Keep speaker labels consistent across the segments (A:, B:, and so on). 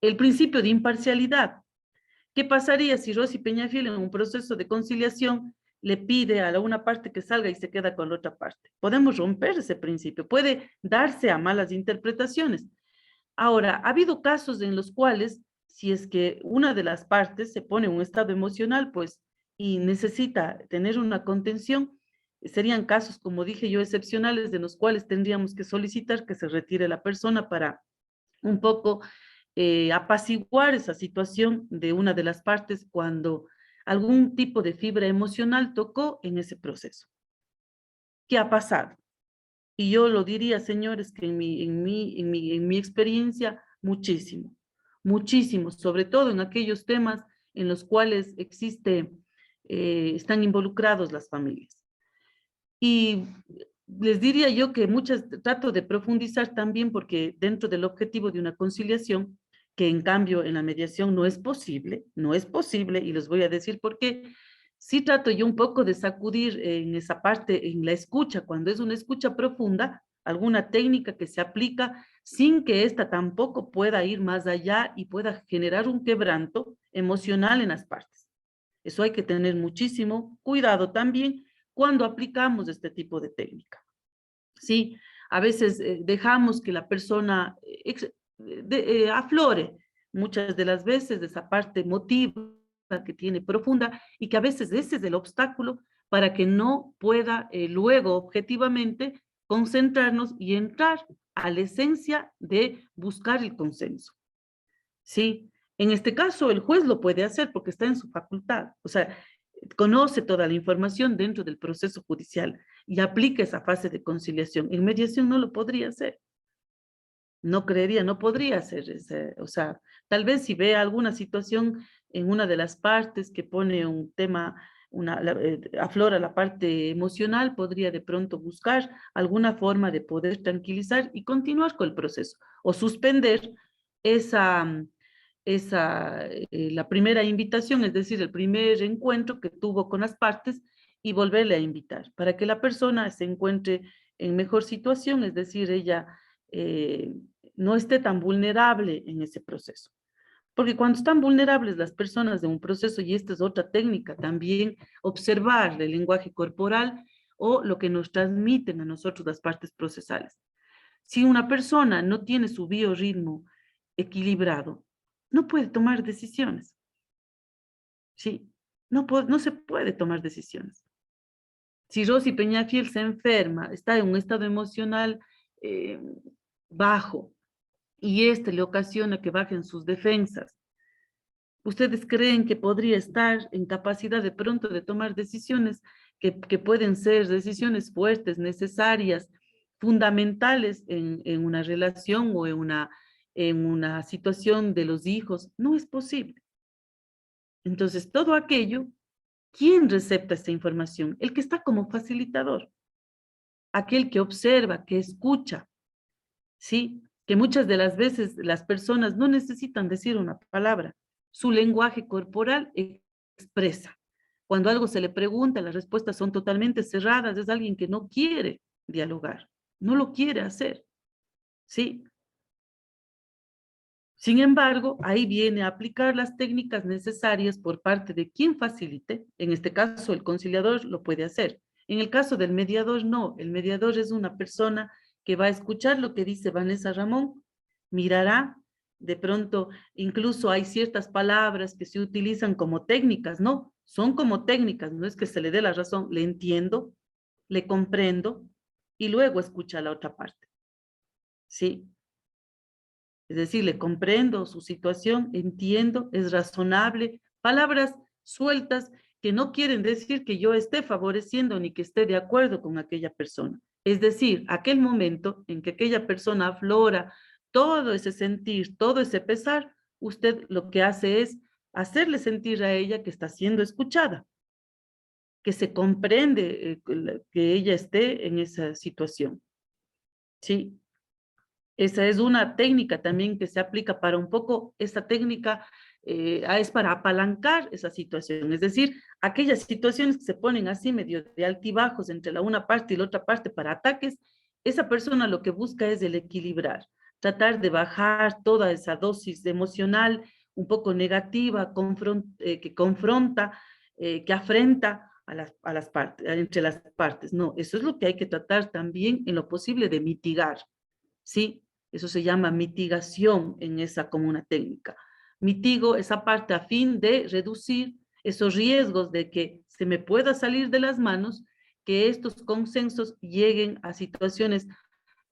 A: el principio de imparcialidad. ¿Qué pasaría si Rosy Peñafiel en un proceso de conciliación le pide a una parte que salga y se queda con la otra parte? Podemos romper ese principio, puede darse a malas interpretaciones. Ahora, ha habido casos en los cuales, si es que una de las partes se pone en un estado emocional, pues, y necesita tener una contención, serían casos, como dije yo, excepcionales, de los cuales tendríamos que solicitar que se retire la persona para un poco apaciguar esa situación de una de las partes cuando algún tipo de fibra emocional tocó en ese proceso. ¿Qué ha pasado? Y yo lo diría, señores, que en mi experiencia, muchísimo, muchísimo, sobre todo en aquellos temas en los cuales están involucrados las familias. Y les diría yo que muchas trato de profundizar también porque dentro del objetivo de una conciliación, que en cambio en la mediación no es posible, no es posible, y les voy a decir por qué, sí trato yo un poco de sacudir en esa parte, en la escucha, cuando es una escucha profunda, alguna técnica que se aplica sin que ésta tampoco pueda ir más allá y pueda generar un quebranto emocional en las partes. Eso hay que tener muchísimo cuidado también cuando aplicamos este tipo de técnica. Sí, a veces dejamos que la persona aflore muchas de las veces de esa parte emotiva que tiene profunda y que a veces ese es el obstáculo para que no pueda luego objetivamente concentrarnos y entrar a la esencia de buscar el consenso. ¿Sí? En este caso, el juez lo puede hacer porque está en su facultad. O sea, conoce toda la información dentro del proceso judicial y aplica esa fase de conciliación. En mediación no lo podría hacer. No creería, no podría hacer ese, o sea, tal vez si ve alguna situación en una de las partes que pone un tema, aflora la parte emocional, podría de pronto buscar alguna forma de poder tranquilizar y continuar con el proceso o suspender esa, la primera invitación, es decir, el primer encuentro que tuvo con las partes y volverle a invitar para que la persona se encuentre en mejor situación, es decir, ella no esté tan vulnerable en ese proceso. Porque cuando están vulnerables las personas de un proceso, y esta es otra técnica también, observar el lenguaje corporal o lo que nos transmiten a nosotros las partes procesales. Si una persona no tiene su biorritmo equilibrado, no puede tomar decisiones. ¿Sí? No se puede tomar decisiones. Si Rosy Peñafiel se enferma, está en un estado emocional eh, bajo, y este le ocasiona que bajen sus defensas, ¿ustedes creen que podría estar en capacidad de pronto de tomar decisiones que pueden ser decisiones fuertes, necesarias, fundamentales en una relación o en una situación de los hijos? No es posible. Entonces, todo aquello, ¿quién recepta esta información? El que está como facilitador, aquel que observa, que escucha, ¿sí? Que muchas de las veces las personas no necesitan decir una palabra, su lenguaje corporal expresa. Cuando algo se le pregunta, las respuestas son totalmente cerradas, es alguien que no quiere dialogar, no lo quiere hacer, ¿sí? Sin embargo, ahí viene a aplicar las técnicas necesarias por parte de quien facilite. En este caso, el conciliador lo puede hacer. En el caso del mediador, no. El mediador es una persona que va a escuchar lo que dice Vanessa Ramón, mirará, de pronto, incluso hay ciertas palabras que se utilizan como técnicas, ¿no? Son como técnicas, no es que se le dé la razón, le entiendo, le comprendo y luego escucha a la otra parte, ¿sí? Es decir, le comprendo su situación, entiendo, es razonable. Palabras sueltas que no quieren decir que yo esté favoreciendo ni que esté de acuerdo con aquella persona. Es decir, aquel momento en que aquella persona aflora todo ese sentir, todo ese pesar, usted lo que hace es hacerle sentir a ella que está siendo escuchada, que se comprende que ella esté en esa situación. ¿Sí? Esa es una técnica también que se aplica para un poco, esta técnica es para apalancar esa situación, es decir, aquellas situaciones que se ponen así medio de altibajos entre la una parte y la otra parte para ataques, esa persona lo que busca es el equilibrar, tratar de bajar toda esa dosis emocional un poco negativa, que confronta, que afrenta a las partes, entre las partes. No, eso es lo que hay que tratar también en lo posible de mitigar, ¿sí? Eso se llama mitigación en esa como una técnica. Mitigo esa parte a fin de reducir esos riesgos de que se me pueda salir de las manos, que estos consensos lleguen a situaciones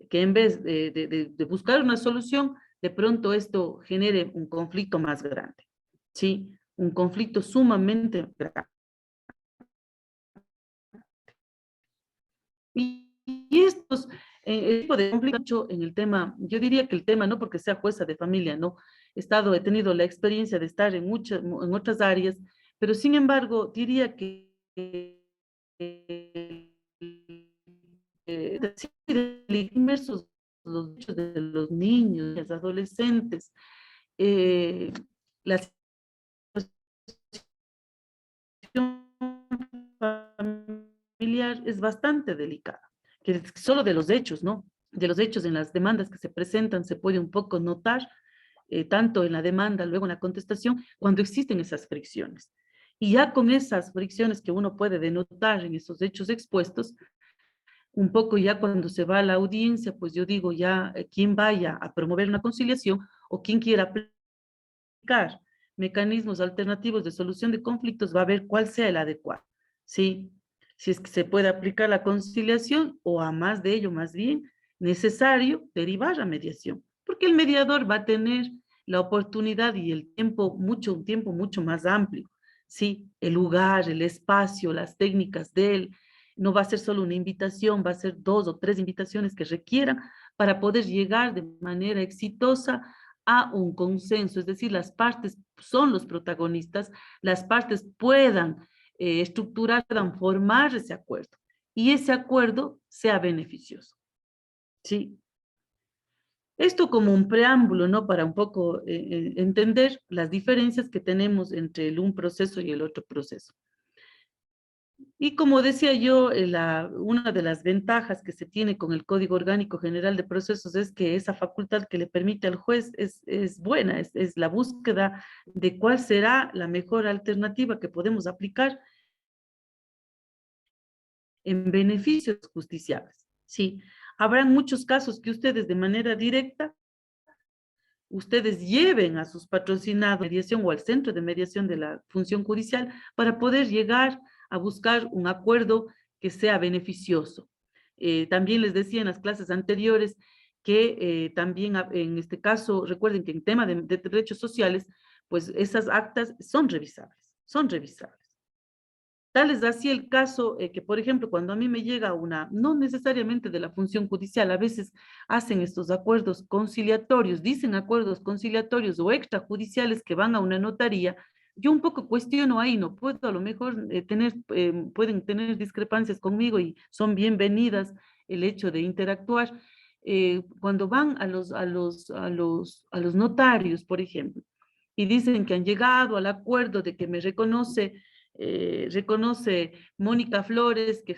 A: que en vez de buscar una solución, de pronto esto genere un conflicto más grande, ¿sí? Un conflicto sumamente grande. Y estos tipo de conflicto en el tema, yo diría que el tema, no porque sea jueza de familia, no, he tenido la experiencia de estar en otras áreas, pero sin embargo, diría que inmersos los derechos de los niños, los adolescentes, eh, la situación familiar es bastante delicada, que solo de los hechos, ¿no? De los hechos en las demandas que se presentan se puede un poco notar, tanto en la demanda, luego en la contestación, cuando existen esas fricciones. Y ya con esas fricciones que uno puede denotar en esos hechos expuestos, un poco ya cuando se va a la audiencia, pues yo digo ya quien vaya a promover una conciliación o quien quiera aplicar mecanismos alternativos de solución de conflictos va a ver cuál sea el adecuado, ¿sí? Si es que se puede aplicar la conciliación o a más de ello, más bien, necesario derivar a mediación, porque el mediador va a tener la oportunidad y el tiempo, un tiempo mucho más amplio, ¿sí? El lugar, el espacio, las técnicas de él, no va a ser solo una invitación, va a ser 2 o 3 invitaciones que requieran para poder llegar de manera exitosa a un consenso, es decir, las partes son los protagonistas, las partes puedan estructurar, puedan formar ese acuerdo y ese acuerdo sea beneficioso, ¿sí? Esto como un preámbulo, ¿no? Para un poco entender las diferencias que tenemos entre un proceso y el otro proceso. Y como decía yo, una de las ventajas que se tiene con el Código Orgánico General de Procesos es que esa facultad que le permite al juez es buena, es la búsqueda de cuál será la mejor alternativa que podemos aplicar en beneficios justiciables. Sí, habrán muchos casos que ustedes de manera directa, ustedes lleven a sus patrocinados de mediación o al centro de mediación de la función judicial para poder llegar a buscar un acuerdo que sea beneficioso. También les decía en las clases anteriores que también en este caso, recuerden que en tema de derechos sociales, pues esas actas son revisables, son revisables. Tal es así el caso que, por ejemplo, cuando a mí me llega una, no necesariamente de la función judicial, a veces hacen estos acuerdos conciliatorios, dicen acuerdos conciliatorios o extrajudiciales que van a una notaría, yo un poco cuestiono ahí, no puedo a lo mejor pueden tener discrepancias conmigo y son bienvenidas el hecho de interactuar. Cuando van a los notarios, por ejemplo, y dicen que han llegado al acuerdo de que me reconoce Mónica Flores que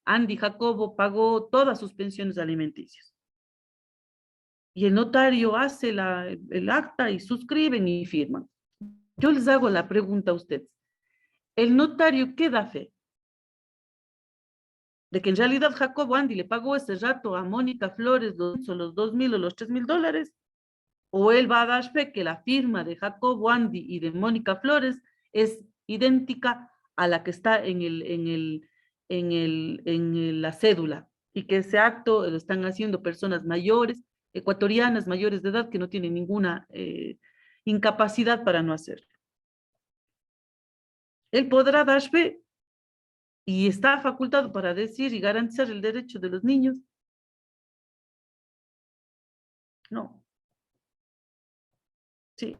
A: Andy Jacobo pagó todas sus pensiones alimenticias. Y el notario hace el acta y suscriben y firman. Yo les hago la pregunta a ustedes. ¿El notario qué da fe? De que en realidad Jacobo Andy le pagó ese rato a Mónica Flores los 2,000 o los 3,000 dólares, o él va a dar fe que la firma de Jacobo Andy y de Mónica Flores es idéntica a la que está la cédula, y que ese acto lo están haciendo personas mayores, ecuatorianas, mayores de edad, que no tienen ninguna incapacidad para no hacerlo. Él podrá dar fe y está facultado para decir y garantizar el derecho de los niños. No, sí.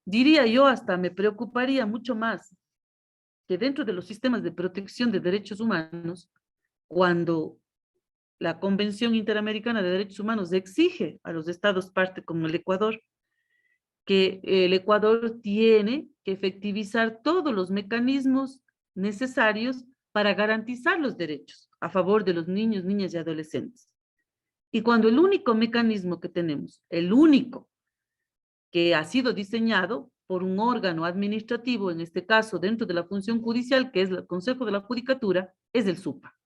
A: Diría yo, hasta me preocuparía mucho más que dentro de los sistemas de protección de derechos humanos, cuando la Convención Interamericana de Derechos Humanos exige a los estados parte como el Ecuador, que el Ecuador tiene que efectivizar todos los mecanismos necesarios para garantizar los derechos a favor de los niños, niñas y adolescentes. Y cuando el único mecanismo que tenemos, el único que ha sido diseñado por un órgano administrativo, en este caso dentro de la función judicial, que es el Consejo de la Judicatura, es el SUPA.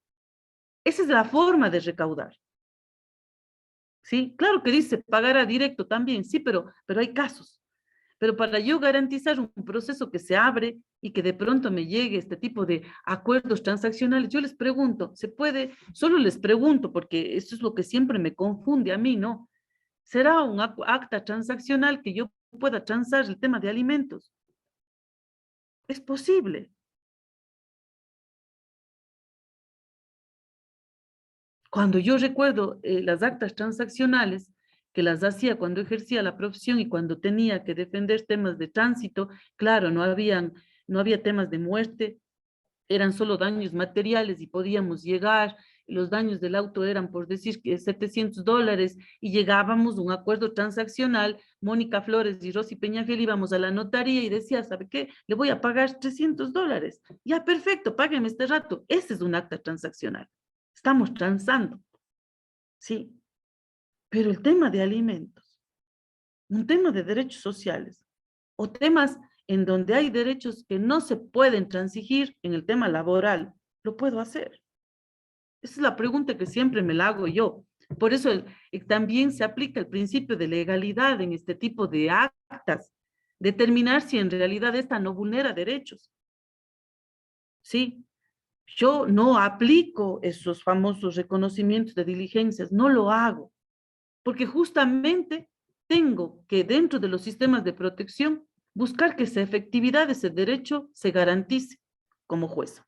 A: Esa es la forma de recaudar. ¿Sí? Claro que dice pagará directo también, sí, pero hay casos. Pero para yo garantizar un proceso que se abre y que de pronto me llegue este tipo de acuerdos transaccionales, yo les pregunto, ¿se puede? Solo les pregunto, porque eso es lo que siempre me confunde a mí, ¿no? ¿Será un acta transaccional que yo pueda transar el tema de alimentos? Es posible. Cuando yo recuerdo las actas transaccionales que las hacía cuando ejercía la profesión y cuando tenía que defender temas de tránsito, claro, no había temas de muerte, eran solo daños materiales y podíamos llegar, los daños del auto eran por decir que $700 y llegábamos a un acuerdo transaccional, Mónica Flores y Rosy Peñafiel íbamos a la notaría y decía, ¿sabe qué? Le voy a pagar $300. Ya, perfecto, págueme este rato. Ese es un acta transaccional. Estamos transando, ¿sí? Pero el tema de alimentos, un tema de derechos sociales, o temas en donde hay derechos que no se pueden transigir en el tema laboral, lo puedo hacer. Esa es la pregunta que siempre me la hago yo. Por eso también se aplica el principio de legalidad en este tipo de actas, determinar si en realidad esta no vulnera derechos. ¿Sí? Yo no aplico esos famosos reconocimientos de diligencias, no lo hago, porque justamente tengo que dentro de los sistemas de protección buscar que esa efectividad de ese derecho se garantice como jueza.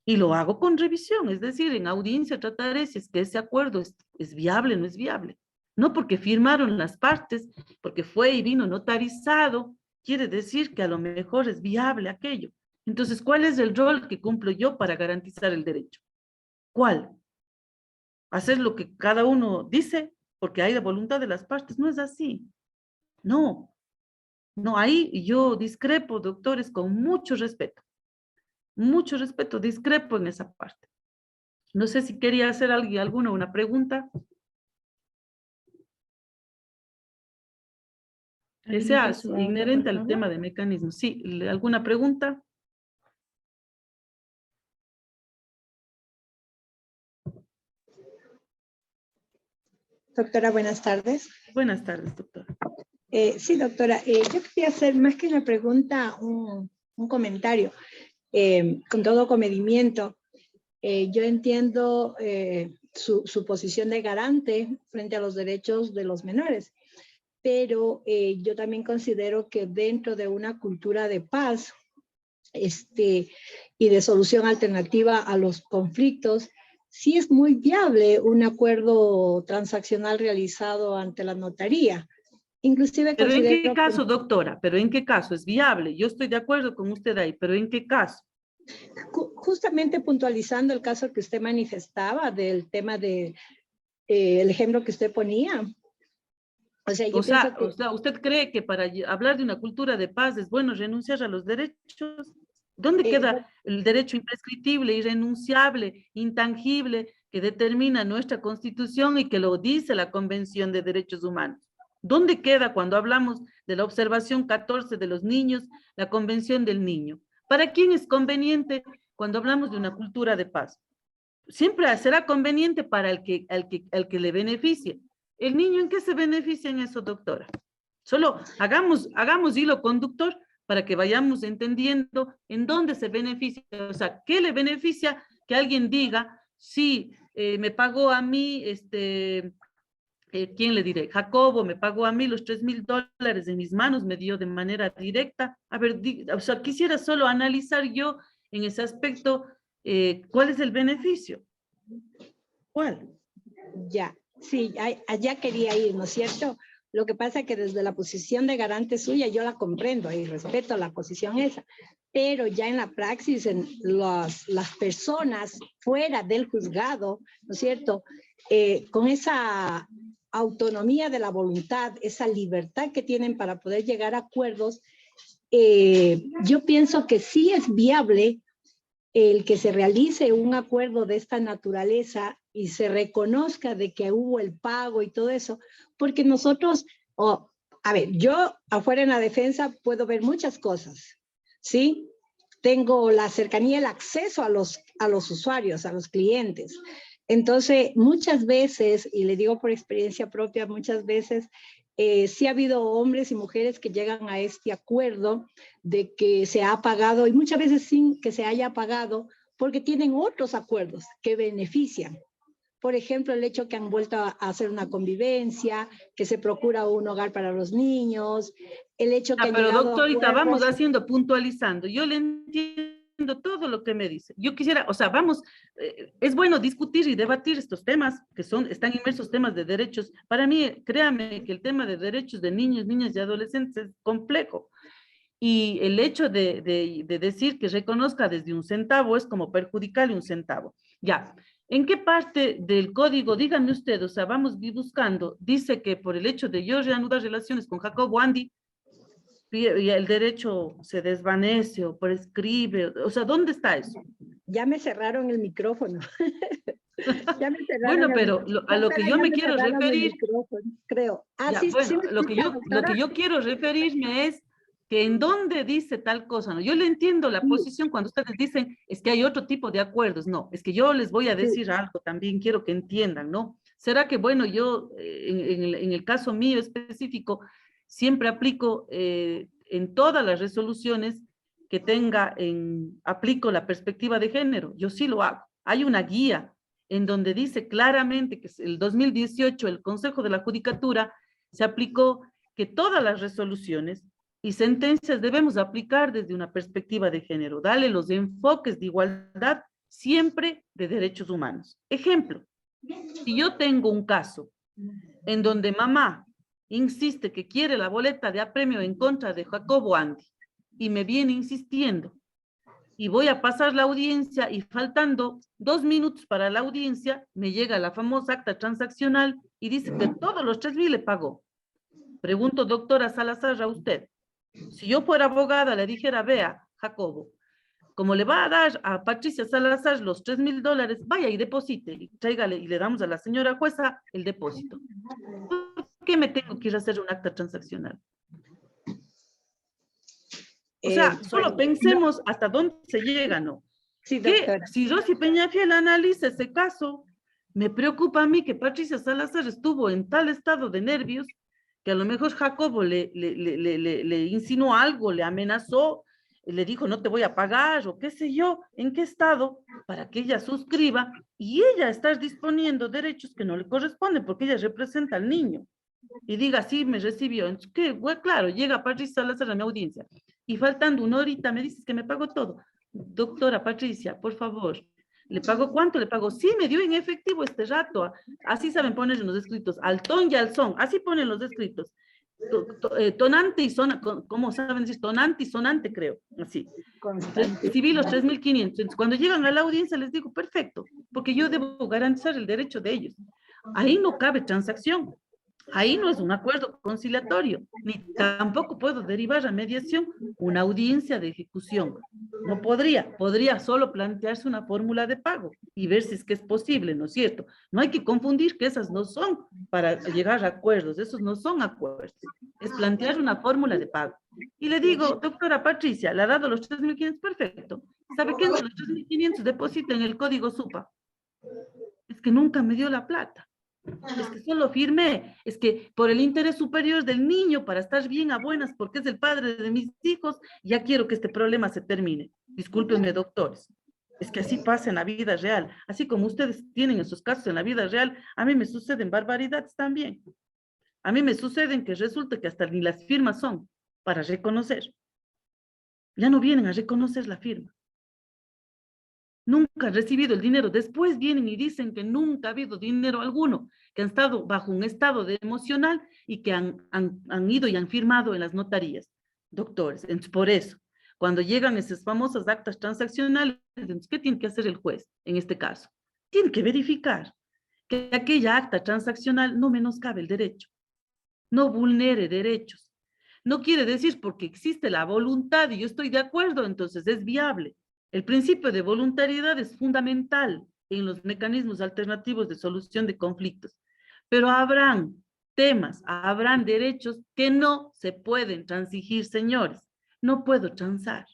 A: Y lo hago con revisión, es decir, en audiencia trataré si es que ese acuerdo es viable o no es viable. No porque firmaron las partes, porque fue y vino notarizado, quiere decir que a lo mejor es viable aquello. Entonces, ¿cuál es el rol que cumplo yo para garantizar el derecho? ¿Cuál? ¿Hacer lo que cada uno dice porque hay la voluntad de las partes? No es así. No, no, ahí yo discrepo, doctores, con mucho respeto, discrepo en esa parte. No sé si quería hacer alguna una pregunta. Que sea inherente al tema de mecanismos. Sí, ¿alguna pregunta?
B: Doctora, buenas tardes.
A: Buenas tardes, doctora.
B: Sí, doctora, yo quería hacer más que una pregunta, un comentario, con todo comedimiento. Yo entiendo su posición de garante frente a los derechos de los menores, pero yo también considero que dentro de una cultura de paz y de solución alternativa a los conflictos, sí es muy viable un acuerdo transaccional realizado ante la notaría. Inclusive
A: ¿Pero en qué
B: considero
A: caso, doctora? ¿Pero en qué caso? ¿Es viable? Yo estoy de acuerdo con usted ahí, pero ¿en qué caso?
B: justamente puntualizando el caso que usted manifestaba del tema de el ejemplo que usted ponía. O sea, yo pienso que...
A: O sea, ¿usted cree que para hablar de una cultura de paz es bueno renunciar a los derechos? ¿Dónde queda el derecho imprescriptible, irrenunciable, intangible, que determina nuestra Constitución y que lo dice la Convención de Derechos Humanos? ¿Dónde queda cuando hablamos de la observación 14 de los niños, la Convención del Niño? ¿Para quién es conveniente cuando hablamos de una cultura de paz? Siempre será conveniente para el que le beneficie. ¿El niño en qué se beneficia en eso, doctora? Solo hagamos hilo conductor para que vayamos entendiendo en dónde se beneficia, o sea, ¿qué le beneficia que alguien diga, sí, me pagó a mí, ¿quién le diré? Jacobo me pagó a mí los $3,000 en mis manos, me dio de manera directa. A ver, o sea, quisiera solo analizar yo en ese aspecto cuál es el beneficio. ¿Cuál?
B: Ya, sí, allá quería ir, ¿no es cierto? Lo que pasa es que desde la posición de garante suya yo la comprendo y respeto la posición esa, pero ya en la praxis, en las personas fuera del juzgado, ¿no es cierto? Con esa autonomía de la voluntad, esa libertad que tienen para poder llegar a acuerdos, yo pienso que sí es viable el que se realice un acuerdo de esta naturaleza y se reconozca de que hubo el pago y todo eso, porque nosotros, a ver, yo afuera en la defensa puedo ver muchas cosas, ¿sí? Tengo la cercanía, el acceso a los usuarios, a los clientes. Entonces, muchas veces, y le digo por experiencia propia, muchas veces sí ha habido hombres y mujeres que llegan a este acuerdo de que se ha pagado, y muchas veces sin que se haya pagado, porque tienen otros acuerdos que benefician. Por ejemplo, el hecho que han vuelto a hacer una convivencia, que se procura un hogar para los niños, el hecho que han
A: pero
B: llegado a
A: doctorita, vamos
B: acuerdos.
A: haciendo, puntualizando. Yo le entiendo todo lo que me dice. Yo quisiera, o sea, vamos, es bueno discutir y debatir estos temas que están inmersos temas de derechos. Para mí, créame que el tema de derechos de niños, niñas y adolescentes es complejo. Y el hecho de decir que reconozca desde un centavo es como perjudicarle un centavo. Ya, ¿en qué parte del código, díganme usted, o sea, vamos buscando, dice que por el hecho de yo reanudar relaciones con Jacobo Andy, y el derecho se desvanece o prescribe, o sea, ¿dónde está eso?
B: Ya me cerraron el micrófono. Ya me cerraron
A: Bueno,
B: el
A: pero
B: micrófono.
A: a lo que yo
B: Ya
A: me
B: me
A: quiero
B: cerraron el
A: referir,
B: micrófono, creo. Ah,
A: ya,
B: sí, sí
A: bueno,
B: me escucha,
A: lo que
B: doctora.
A: yo quiero referirme es que en dónde dice tal cosa, ¿no? Yo le entiendo la
B: Sí,
A: posición cuando ustedes dicen, es que hay otro tipo de acuerdos, no, es que yo les voy a
B: sí.
A: decir algo también, quiero que entiendan, ¿no? ¿Será que, bueno, yo en el caso mío específico, siempre aplico en todas las resoluciones que aplico la perspectiva de género? Yo sí lo hago. Hay una guía en donde dice claramente que el 2018 el Consejo de la Judicatura se aplicó que todas las resoluciones y sentencias debemos aplicar desde una perspectiva de género, darle los enfoques de igualdad siempre de derechos humanos. Ejemplo, si yo tengo un caso en donde mamá insiste que quiere la boleta de apremio en contra de Jacobo Andy y me viene insistiendo y voy a pasar la audiencia y faltando 2 minutos para la audiencia me llega la famosa acta transaccional y dice que todos los 3,000 le pagó. Pregunto, doctora Salazar, a usted, si yo fuera abogada le dijera, vea, Jacobo, como le va a dar a Patricia Salazar los $3,000, vaya y deposite y tráigale y le damos a la señora jueza el depósito. ¿Por qué me tengo que ir a hacer un acta transaccional? O sea, solo
B: Bueno,
A: pensemos hasta dónde se llega, ¿no?
B: sí,
A: Que
B: doctora.
A: si Rosy Peñafiel analiza ese caso, me preocupa a mí que Patricia Salazar estuvo en tal estado de nervios que a lo mejor Jacobo le insinuó algo, le amenazó, le dijo no te voy a pagar o qué sé yo, en qué estado, para que ella suscriba y ella está disponiendo derechos que no le corresponden porque ella representa al niño. Y diga, sí, me recibió. Entonces, ¿qué? Bueno, claro, llega Patricia Salazar a mi audiencia y faltando una horita me dices que me pagó todo. Doctora Patricia, por favor, ¿le pagó cuánto? Le pagó, sí, me dio en efectivo este rato. Así saben poner en los escritos, al ton y al son, así ponen los escritos. Tonante y sonante, ¿cómo saben decir? Tonante y sonante, creo, así.
B: Constante.
A: Recibí los 3,500. Entonces, cuando llegan a la audiencia les digo, perfecto, porque yo debo garantizar el derecho de ellos. Ahí no cabe transacción. Ahí no es un acuerdo conciliatorio, ni tampoco puedo derivar a mediación una audiencia de ejecución. No podría solo plantearse una fórmula de pago y ver si es que es posible, ¿no es cierto? No hay que confundir que esas no son para llegar a acuerdos, esos no son acuerdos, es plantear una fórmula de pago. Y le digo, doctora Patricia, le ha dado los 3,500, perfecto. ¿Sabe qué? Los 3,500 deposita en el código SUPA. Es que nunca me dio la plata. Es que solo firmé, es que por el interés superior del niño, para estar bien a buenas, porque es el padre de mis hijos, ya quiero que este problema se termine. Discúlpenme, doctores. Es que así pasa en la vida real. Así como ustedes tienen esos casos en la vida real, a mí me suceden barbaridades también. A mí me suceden que resulta que hasta ni las firmas son para reconocer. Ya no vienen a reconocer la firma. Nunca han recibido el dinero. Después vienen y dicen que nunca ha habido dinero alguno, que han estado bajo un estado de emocional y que han ido y han firmado en las notarías. Doctores, entonces por eso, cuando llegan esas famosas actas transaccionales, entonces, ¿qué tiene que hacer el juez en este caso? Tiene que verificar que aquella acta transaccional no menoscabe el derecho, no vulnere derechos. No quiere decir porque existe la voluntad y yo estoy de acuerdo, entonces es viable. El principio de voluntariedad es fundamental en los mecanismos alternativos de solución de conflictos. Pero habrán temas, habrán derechos que no se pueden transigir, señores. No puedo transar.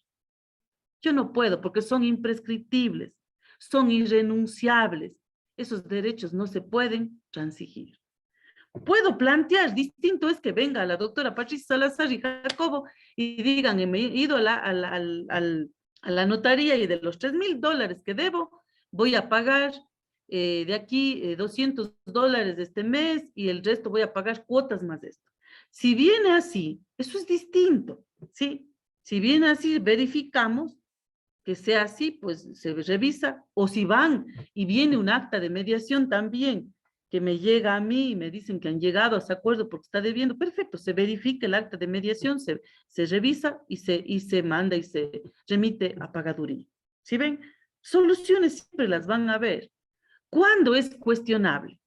A: Yo no puedo porque son imprescriptibles, son irrenunciables. Esos derechos no se pueden transigir. Puedo plantear, distinto es que venga la doctora Patricia Salazar y Jacobo y digan, he ido a la notaría y de los $3,000 que debo, voy a pagar de aquí $200 de este mes y el resto voy a pagar cuotas más de esto. Si viene así, eso es distinto, ¿sí? Si viene así, verificamos que sea así, pues se revisa, o si van y viene un acta de mediación también, que me llega a mí y me dicen que han llegado a ese acuerdo porque está debiendo, perfecto, se verifica el acta de mediación, se revisa y se manda y se remite a pagaduría. ¿Sí ven? Soluciones siempre las van a ver. ¿Cuándo es cuestionable?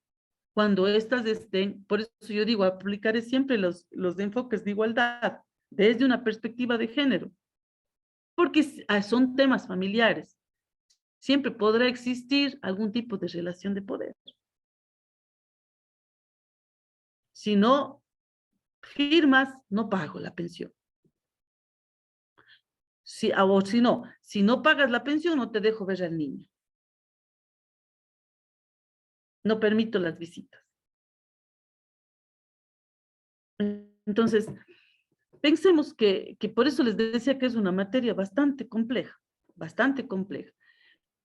A: Cuando estas estén, por eso yo digo, aplicaré siempre los enfoques de igualdad desde una perspectiva de género, porque son temas familiares. Siempre podrá existir algún tipo de relación de poder. Si no firmas, no pago la pensión. O si no pagas la pensión, no te dejo ver al niño. No permito las visitas. Entonces, pensemos que por eso les decía que es una materia bastante compleja.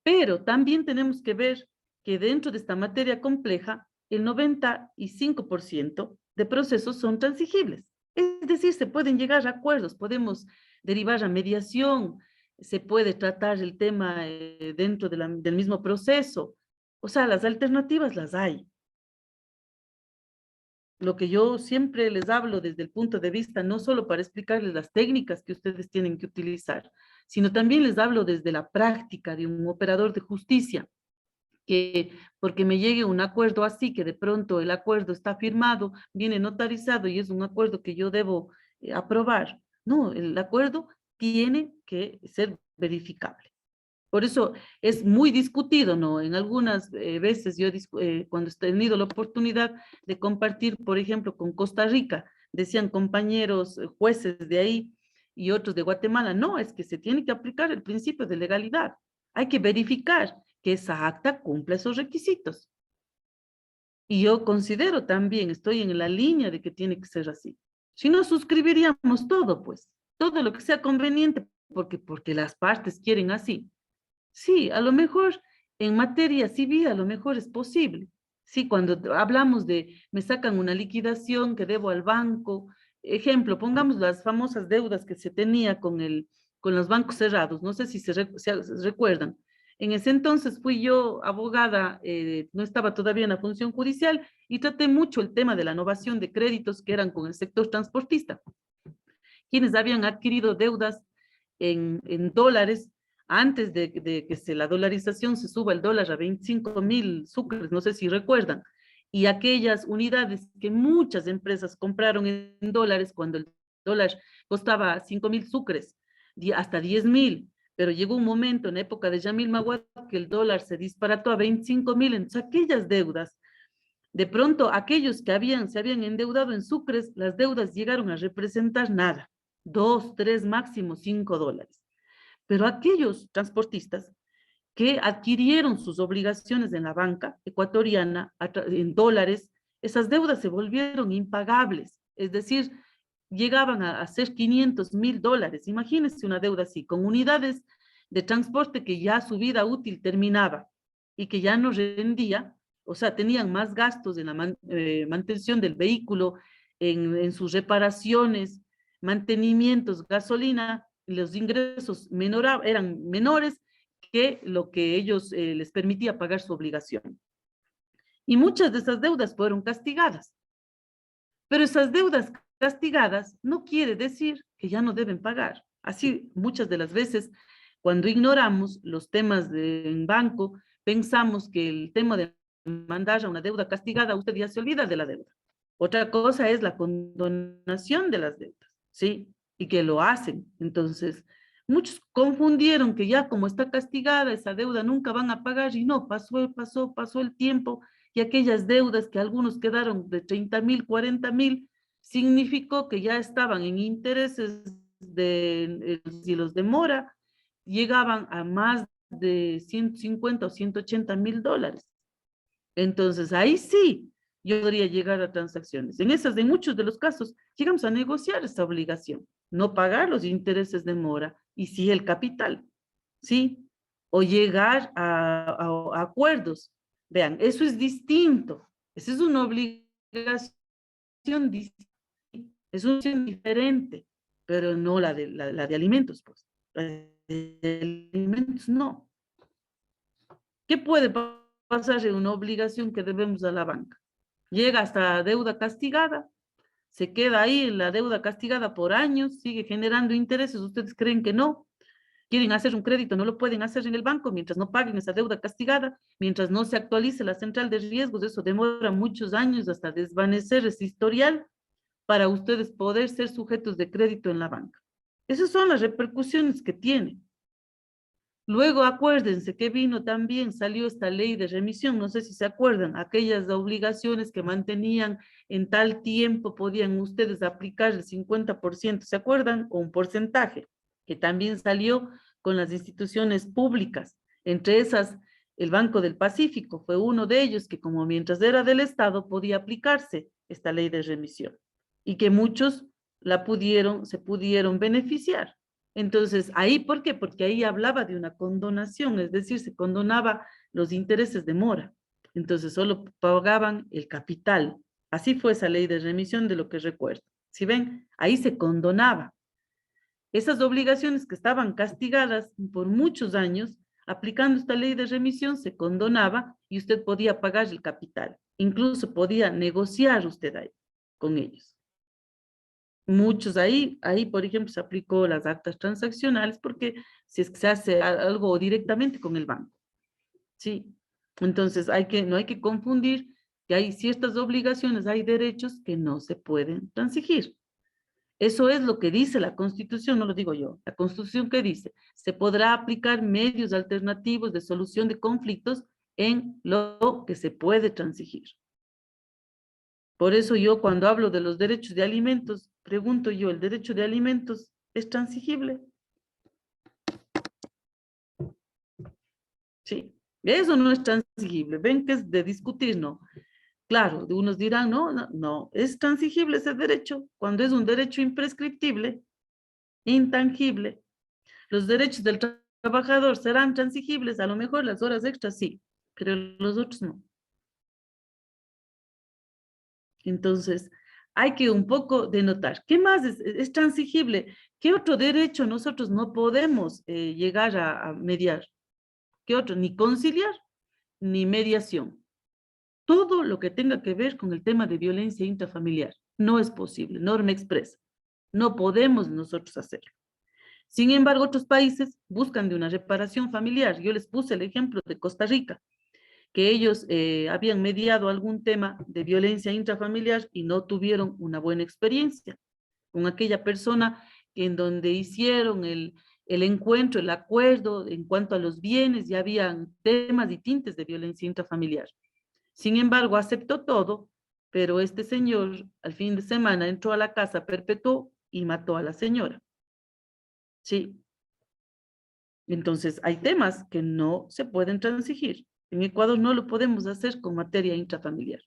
A: Pero también tenemos que ver que dentro de esta materia compleja, el 95% de procesos son transigibles. Es decir, se pueden llegar a acuerdos, podemos derivar a mediación, se puede tratar el tema dentro del mismo proceso. O sea, las alternativas las hay. Lo que yo siempre les hablo desde el punto de vista, no solo para explicarles las técnicas que ustedes tienen que utilizar, sino también les hablo desde la práctica de un operador de justicia, que porque me llegue un acuerdo así, que de pronto el acuerdo está firmado, viene notarizado y es un acuerdo que yo debo aprobar. No, el acuerdo tiene que ser verificable. Por eso es muy discutido, ¿no? En algunas veces yo, cuando he tenido la oportunidad de compartir, por ejemplo, con Costa Rica, decían compañeros jueces de ahí y otros de Guatemala, no, es que se tiene que aplicar el principio de legalidad. Hay que verificar que esa acta cumpla esos requisitos. Y yo considero también, estoy en la línea de que tiene que ser así. Si no, suscribiríamos todo, pues, todo lo que sea conveniente, porque las partes quieren así. Sí, a lo mejor en materia civil a lo mejor es posible. Sí, cuando hablamos de me sacan una liquidación que debo al banco, ejemplo, pongamos las famosas deudas que se tenía con los bancos cerrados, no sé si se recuerdan. En ese entonces fui yo abogada, no estaba todavía en la función judicial y traté mucho el tema de la novación de créditos que eran con el sector transportista, quienes habían adquirido deudas en dólares antes de que la dolarización se suba el dólar a 25,000 sucres, no sé si recuerdan, y aquellas unidades que muchas empresas compraron en dólares cuando el dólar costaba 5,000 sucres, hasta 10,000, pero llegó un momento en la época de Yamil Maguad que el dólar se disparató a 25,000, entonces aquellas deudas, de pronto aquellos que se habían endeudado en sucres, las deudas llegaron a representar nada, 2, 3, máximo $5. Pero aquellos transportistas que adquirieron sus obligaciones en la banca ecuatoriana en dólares, esas deudas se volvieron impagables, es decir, llegaban a ser $500,000. Imagínense una deuda así, con unidades de transporte que ya su vida útil terminaba y que ya no rendía, o sea, tenían más gastos en la mantención del vehículo, en sus reparaciones, mantenimientos, gasolina, los ingresos eran menores que lo que ellos les permitía pagar su obligación. Y muchas de esas deudas fueron castigadas. Pero esas deudas castigadas no quiere decir que ya no deben pagar. Así, muchas de las veces, cuando ignoramos los temas en banco, pensamos que el tema de mandar a una deuda castigada, usted ya se olvida de la deuda. Otra cosa es la condonación de las deudas, ¿sí? Y que lo hacen. Entonces, Muchos confundieron que ya como está castigada esa deuda nunca van a pagar y no, pasó el tiempo y aquellas deudas que algunos quedaron de 30,000, 40,000, significó que ya estaban en intereses si los demora, llegaban a más de 150 o 180,000 dólares. Entonces, ahí sí, yo podría llegar a transacciones. En esas, en muchos de los casos, llegamos a negociar esta obligación, no pagar los intereses de mora y sí el capital, ¿sí? O llegar a acuerdos. Vean, eso es distinto. Esa es una obligación distinta, es una obligación diferente, pero no la de alimentos, pues. La de alimentos no. ¿Qué puede pasar en una obligación que debemos a la banca? Llega hasta deuda castigada, se queda ahí en la deuda castigada por años, sigue generando intereses. ¿Ustedes creen que no? Quieren hacer un crédito, no lo pueden hacer en el banco mientras no paguen esa deuda castigada, mientras no se actualice la central de riesgos. Eso demora muchos años hasta desvanecer ese historial para ustedes poder ser sujetos de crédito en la banca. Esas son las repercusiones que tiene. Luego acuérdense que vino también, salió esta ley de remisión, no sé si se acuerdan, aquellas obligaciones que mantenían en tal tiempo, podían ustedes aplicar el 50%, ¿se acuerdan? O un porcentaje, que también salió con las instituciones públicas, entre esas el Banco del Pacífico fue uno de ellos que como mientras era del Estado podía aplicarse esta ley de remisión y que muchos se pudieron beneficiar. Entonces, ahí, ¿por qué? Porque ahí hablaba de una condonación, es decir, se condonaba los intereses de mora. Entonces, solo pagaban el capital. Así fue esa ley de remisión de lo que recuerdo. Si ven, ahí se condonaba. Esas obligaciones que estaban castigadas por muchos años, aplicando esta ley de remisión, se condonaba y usted podía pagar el capital. Incluso podía negociar usted ahí con ellos. Muchos ahí, por ejemplo, se aplicó las actas transaccionales porque si es que se hace algo directamente con el banco, ¿sí? Entonces no hay que confundir que hay ciertas obligaciones, hay derechos que no se pueden transigir. Eso es lo que dice la Constitución, no lo digo yo. La Constitución que dice, se podrá aplicar medios alternativos de solución de conflictos en lo que se puede transigir. Por eso yo cuando hablo de los derechos de alimentos, pregunto yo, ¿el derecho de alimentos es transigible? Sí, eso no es transigible. Ven que es de discutir, ¿no? Claro, unos dirán, no, es transigible ese derecho cuando es un derecho imprescriptible, intangible. Los derechos del trabajador serán transigibles, a lo mejor las horas extras sí, pero los otros no. Entonces, hay que un poco denotar. ¿Qué más es transigible? ¿Qué otro derecho nosotros no podemos llegar a mediar? ¿Qué otro? Ni conciliar, ni mediación. Todo lo que tenga que ver con el tema de violencia intrafamiliar. No es posible, norma expresa. No podemos nosotros hacerlo. Sin embargo, otros países buscan de una reparación familiar. Yo les puse el ejemplo de Costa Rica, que ellos habían mediado algún tema de violencia intrafamiliar y no tuvieron una buena experiencia con aquella persona en donde hicieron el encuentro, el acuerdo en cuanto a los bienes, ya habían temas y tintes de violencia intrafamiliar. Sin embargo, aceptó todo, pero este señor al fin de semana entró a la casa, perpetuó y mató a la señora. Sí. Entonces, hay temas que no se pueden transigir. En Ecuador no lo podemos hacer con materia intrafamiliar.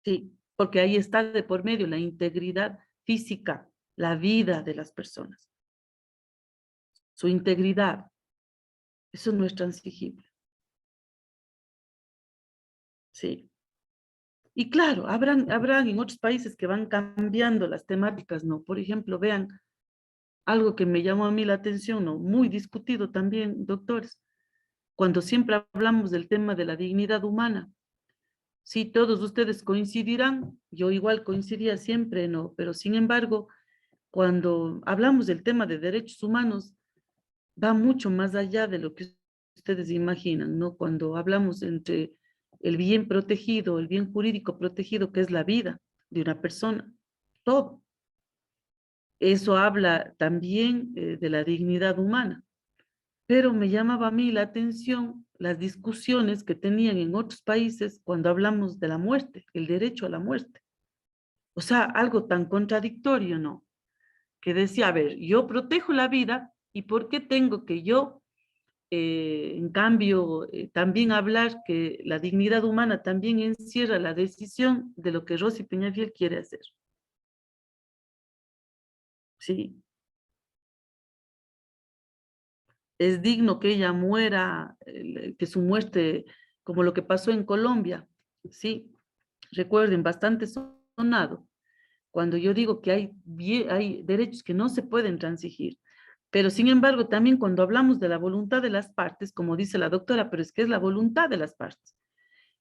A: Sí, porque ahí está de por medio la integridad física, la vida de las personas. Su integridad. Eso no es transigible. Sí. Y claro, habrán en otros países que van cambiando las temáticas, ¿no? Por ejemplo, vean, algo que me llamó a mí la atención, ¿no? Muy discutido también, doctores, cuando siempre hablamos del tema de la dignidad humana. Sí, todos ustedes coincidirán, yo igual coincidía siempre, ¿no? Pero sin embargo, cuando hablamos del tema de derechos humanos, va mucho más allá de lo que ustedes imaginan, ¿no? Cuando hablamos entre el bien protegido, el bien jurídico protegido, que es la vida de una persona, todo. Eso habla también de la dignidad humana. Pero me llamaba a mí la atención las discusiones que tenían en otros países cuando hablamos de la muerte, el derecho a la muerte. O sea, algo tan contradictorio, ¿no? Que decía, a ver, yo protejo la vida y ¿por qué tengo que yo, en cambio, también hablar que la dignidad humana también encierra la decisión de lo que Rosy Peñafiel quiere hacer? Sí, es digno que ella muera, que su muerte, como lo que pasó en Colombia, sí, recuerden, bastante sonado, cuando yo digo que hay derechos que no se pueden transigir, pero sin embargo también cuando hablamos de la voluntad de las partes, como dice la doctora, pero es que es la voluntad de las partes.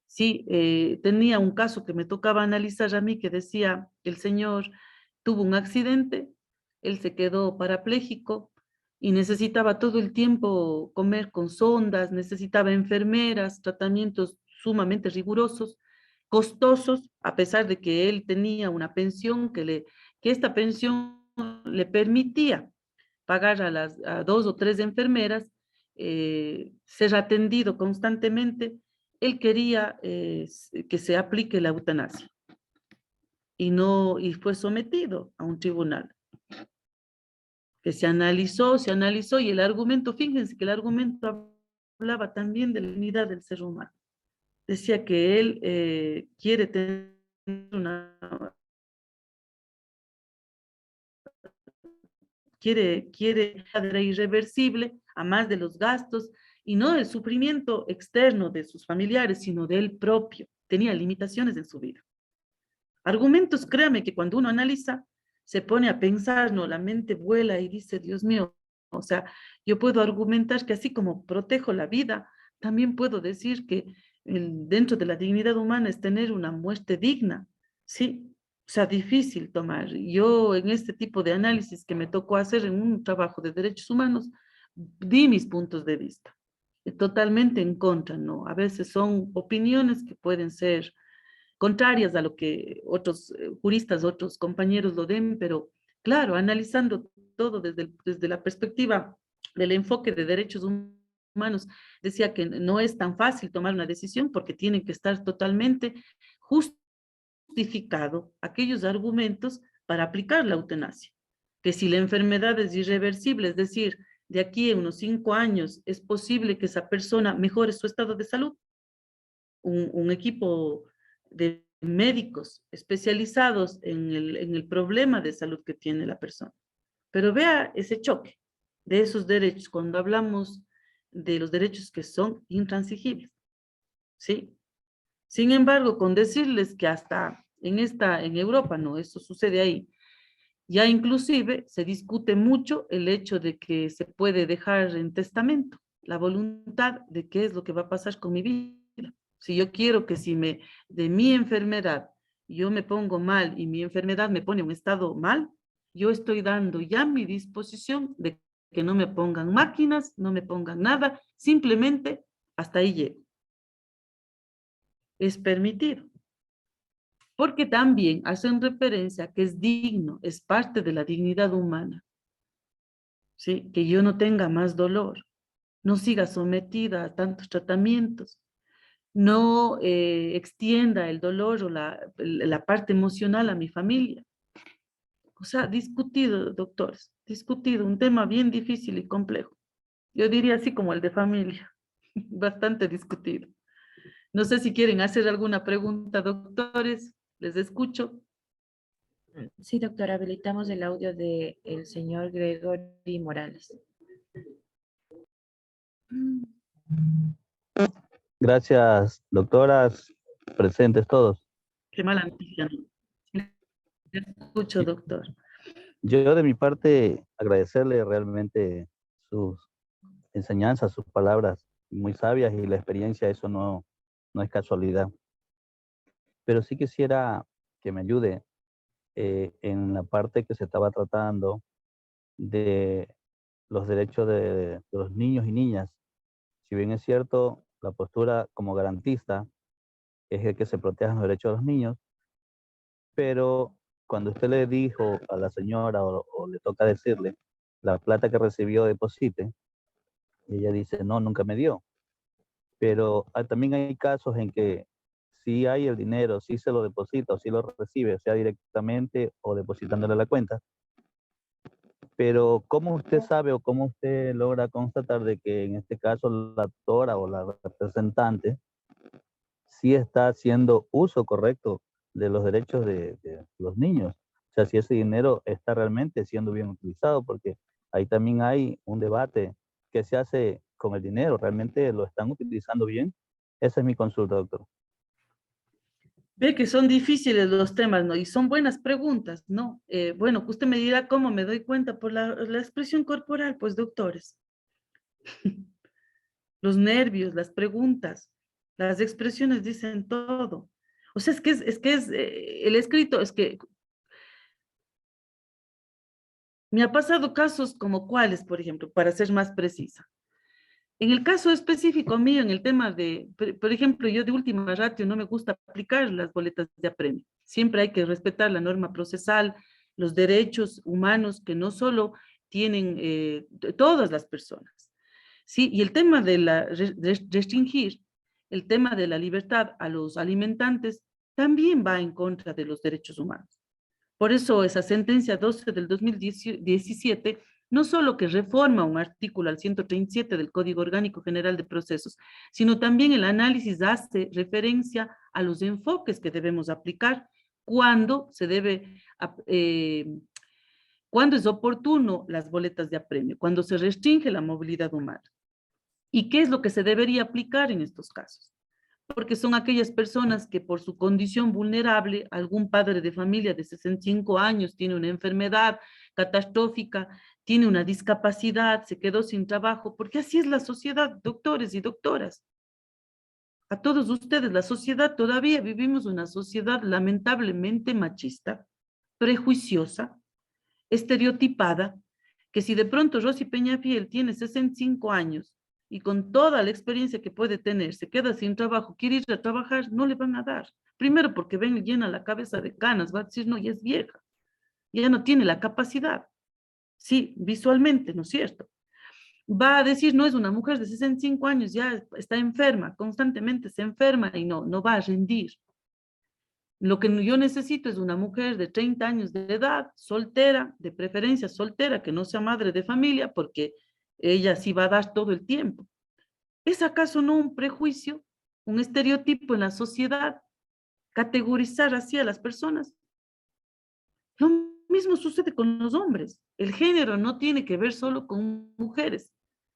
A: Sí, tenía un caso que me tocaba analizar a mí que decía, el señor tuvo un accidente, él se quedó parapléjico y necesitaba todo el tiempo comer con sondas, necesitaba enfermeras, tratamientos sumamente rigurosos, costosos, a pesar de que él tenía una pensión que esta pensión le permitía pagar a 2 o 3 enfermeras, ser atendido constantemente. Él quería que se aplique la eutanasia y no, y fue sometido a un tribunal que se analizó y el argumento, fíjense que el argumento hablaba también de la dignidad del ser humano. Decía que él quiere tener una, quiere ser irreversible, a más de los gastos, y no del sufrimiento externo de sus familiares, sino del propio. Tenía limitaciones en su vida. Argumentos, créame que cuando uno analiza, se pone a pensar, no, la mente vuela y dice, Dios mío, o sea, yo puedo argumentar que así como protejo la vida, también puedo decir que dentro de la dignidad humana es tener una muerte digna, ¿sí? O sea, difícil tomar. Yo en este tipo de análisis que me tocó hacer en un trabajo de derechos humanos, di mis puntos de vista. Totalmente en contra, ¿no? A veces son opiniones que pueden ser contrarias a lo que otros juristas, otros compañeros lo den, pero claro, analizando todo desde la perspectiva del enfoque de derechos humanos, decía que no es tan fácil tomar una decisión porque tienen que estar totalmente justificado aquellos argumentos para aplicar la eutanasia. Que si la enfermedad es irreversible, es decir, de aquí a unos 5 años es posible que esa persona mejore su estado de salud, un equipo de médicos especializados en el problema de salud que tiene la persona. Pero vea ese choque de esos derechos cuando hablamos de los derechos que son intransigibles, ¿sí? Sin embargo, con decirles que hasta en Europa, no, eso sucede ahí, ya inclusive se discute mucho el hecho de que se puede dejar en testamento la voluntad de qué es lo que va a pasar con mi vida. Si yo quiero que de mi enfermedad, yo me pongo mal y mi enfermedad me pone en un estado mal, yo estoy dando ya mi disposición de que no me pongan máquinas, no me pongan nada, simplemente hasta ahí llego. Es permitido. Porque también hacen referencia a que es digno, es parte de la dignidad humana, ¿sí? Que yo no tenga más dolor, no siga sometida a tantos tratamientos, no extienda el dolor o la parte emocional a mi familia. O sea, discutido, doctores, discutido, un tema bien difícil y complejo. Yo diría así como el de familia, bastante discutido. No sé si quieren hacer alguna pregunta, doctores, les escucho.
C: Sí, doctora, habilitamos el audio del señor Gregory Morales.
D: Gracias, doctoras, presentes todos.
A: Qué mala noticia, ¿no? Les escucho, doctor.
D: Yo de mi parte agradecerle realmente sus enseñanzas, sus palabras muy sabias y la experiencia, eso no es casualidad. Pero sí quisiera que me ayude en la parte que se estaba tratando de los derechos de los niños y niñas. Si bien es cierto, la postura como garantista es el que se protejan los derechos de los niños, pero cuando usted le dijo a la señora o le toca decirle la plata que recibió deposite, ella dice, no, nunca me dio. Pero también hay casos en que sí hay el dinero, sí se lo deposita o sí lo recibe, sea directamente o depositándole a la cuenta. Pero ¿cómo usted sabe o cómo usted logra constatar de que en este caso la actora o la representante sí está haciendo uso correcto de los derechos de los niños? O sea, si ese dinero está realmente siendo bien utilizado, porque ahí también hay un debate que se hace con el dinero, ¿realmente lo están utilizando bien? Esa es mi consulta, doctor.
A: Ve que son difíciles los temas, ¿no? Y son buenas preguntas, ¿no? Bueno, usted me dirá cómo me doy cuenta por la expresión corporal, pues, doctores. Los nervios, las preguntas, las expresiones dicen todo. O sea, el escrito, es que me ha pasado casos como cuáles, por ejemplo, para ser más precisa. En el caso específico mío, en el tema de, por ejemplo, yo de última ratio no me gusta aplicar las boletas de apremio. Siempre hay que respetar la norma procesal, los derechos humanos que no solo tienen todas las personas. Sí, y el tema de restringir, el tema de la libertad a los alimentantes también va en contra de los derechos humanos. Por eso esa sentencia 12 del 2017 no solo que reforma un artículo al 137 del Código Orgánico General de Procesos, sino también el análisis hace referencia a los enfoques que debemos aplicar cuando se debe, cuando es oportuno las boletas de apremio, cuando se restringe la movilidad humana. ¿Y qué es lo que se debería aplicar en estos casos? Porque son aquellas personas que por su condición vulnerable, algún padre de familia de 65 años tiene una enfermedad catastrófica, tiene una discapacidad, se quedó sin trabajo, porque así es la sociedad, doctores y doctoras. A todos ustedes, la sociedad, todavía vivimos una sociedad lamentablemente machista, prejuiciosa, estereotipada, que si de pronto Rosy Peñafiel tiene 65 años y con toda la experiencia que puede tener, se queda sin trabajo, quiere ir a trabajar, no le van a dar. Primero porque ven llena la cabeza de canas, va a decir, no, ya es vieja, ya no tiene la capacidad. Sí, visualmente, ¿no es cierto? Va a decir, no, es una mujer de 65 años, ya está enferma, constantemente se enferma y no va a rendir. Lo que yo necesito es una mujer de 30 años de edad, soltera, de preferencia soltera, que no sea madre de familia, porque ella sí va a dar todo el tiempo. ¿Es acaso no un prejuicio, un estereotipo en la sociedad, categorizar así a las personas? Lo mismo sucede con los hombres. El género no tiene que ver solo con mujeres,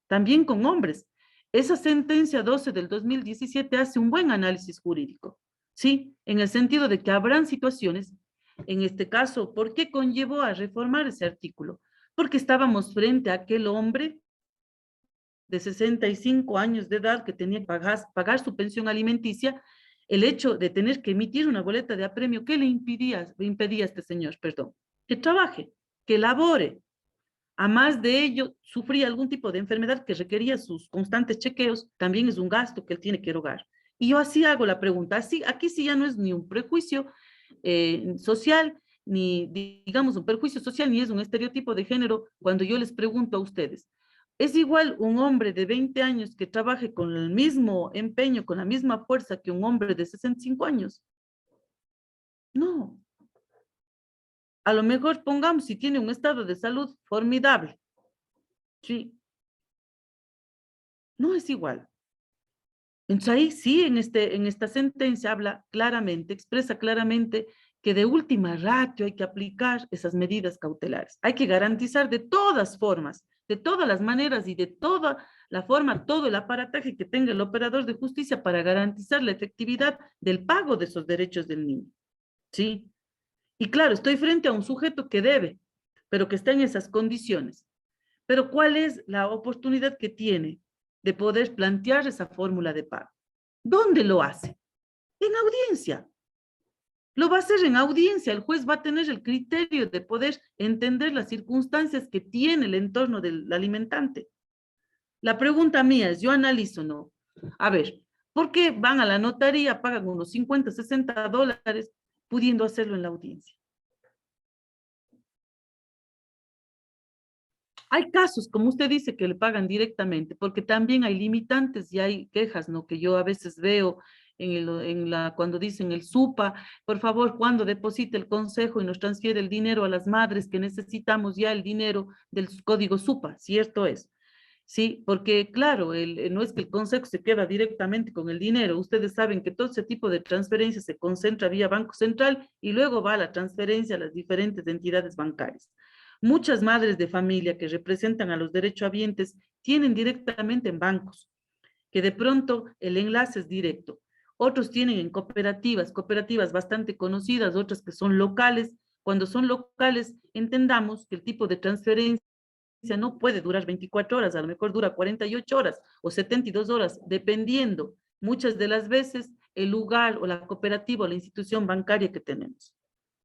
A: también con hombres. Esa sentencia 12 del 2017 hace un buen análisis jurídico, ¿sí? En el sentido de que habrán situaciones, en este caso, ¿por qué conllevó a reformar ese artículo? Porque estábamos frente a aquel hombre de 65 años de edad que tenía que pagar su pensión alimenticia, el hecho de tener que emitir una boleta de apremio, ¿qué le impedía a este señor? Perdón, que trabaje, que labore. A más de ello, sufría algún tipo de enfermedad que requería sus constantes chequeos, también es un gasto que él tiene que erogar. Y yo así hago la pregunta, así, aquí sí ya no es ni un prejuicio social, ni digamos un perjuicio social, ni es un estereotipo de género cuando yo les pregunto a ustedes. ¿Es igual un hombre de 20 años que trabaje con el mismo empeño, con la misma fuerza que un hombre de 65 años? No. A lo mejor pongamos si tiene un estado de salud formidable. Sí. No es igual. Entonces ahí sí, en esta sentencia habla claramente, expresa claramente que de última ratio hay que aplicar esas medidas cautelares. Hay que garantizar de todas formas, de todas las maneras y de toda la forma, todo el aparataje que tenga el operador de justicia para garantizar la efectividad del pago de esos derechos del niño. ¿Sí? Y claro, estoy frente a un sujeto que debe, pero que está en esas condiciones. Pero ¿cuál es la oportunidad que tiene de poder plantear esa fórmula de pago? ¿Dónde lo hace? En audiencia. Lo va a hacer en audiencia. El juez va a tener el criterio de poder entender las circunstancias que tiene el entorno del alimentante. La pregunta mía es, yo analizo, ¿no? A ver, ¿por qué van a la notaría, pagan unos $50, $60, pudiendo hacerlo en la audiencia? Hay casos, como usted dice, que le pagan directamente, porque también hay limitantes y hay quejas, ¿no? Que yo a veces veo cuando dicen el SUPA, por favor, cuando deposite el consejo y nos transfiere el dinero a las madres que necesitamos ya el dinero del código SUPA, ¿cierto es? Sí, porque claro, no es que el consejo se queda directamente con el dinero. Ustedes saben que todo ese tipo de transferencias se concentra vía Banco Central y luego va la transferencia a las diferentes entidades bancarias. Muchas madres de familia que representan a los derechohabientes tienen directamente en bancos, que de pronto el enlace es directo. Otros tienen en cooperativas bastante conocidas, otras que son locales. Cuando son locales, entendamos que el tipo de transferencia no puede durar 24 horas, a lo mejor dura 48 horas o 72 horas, dependiendo muchas de las veces el lugar o la cooperativa o la institución bancaria que tenemos.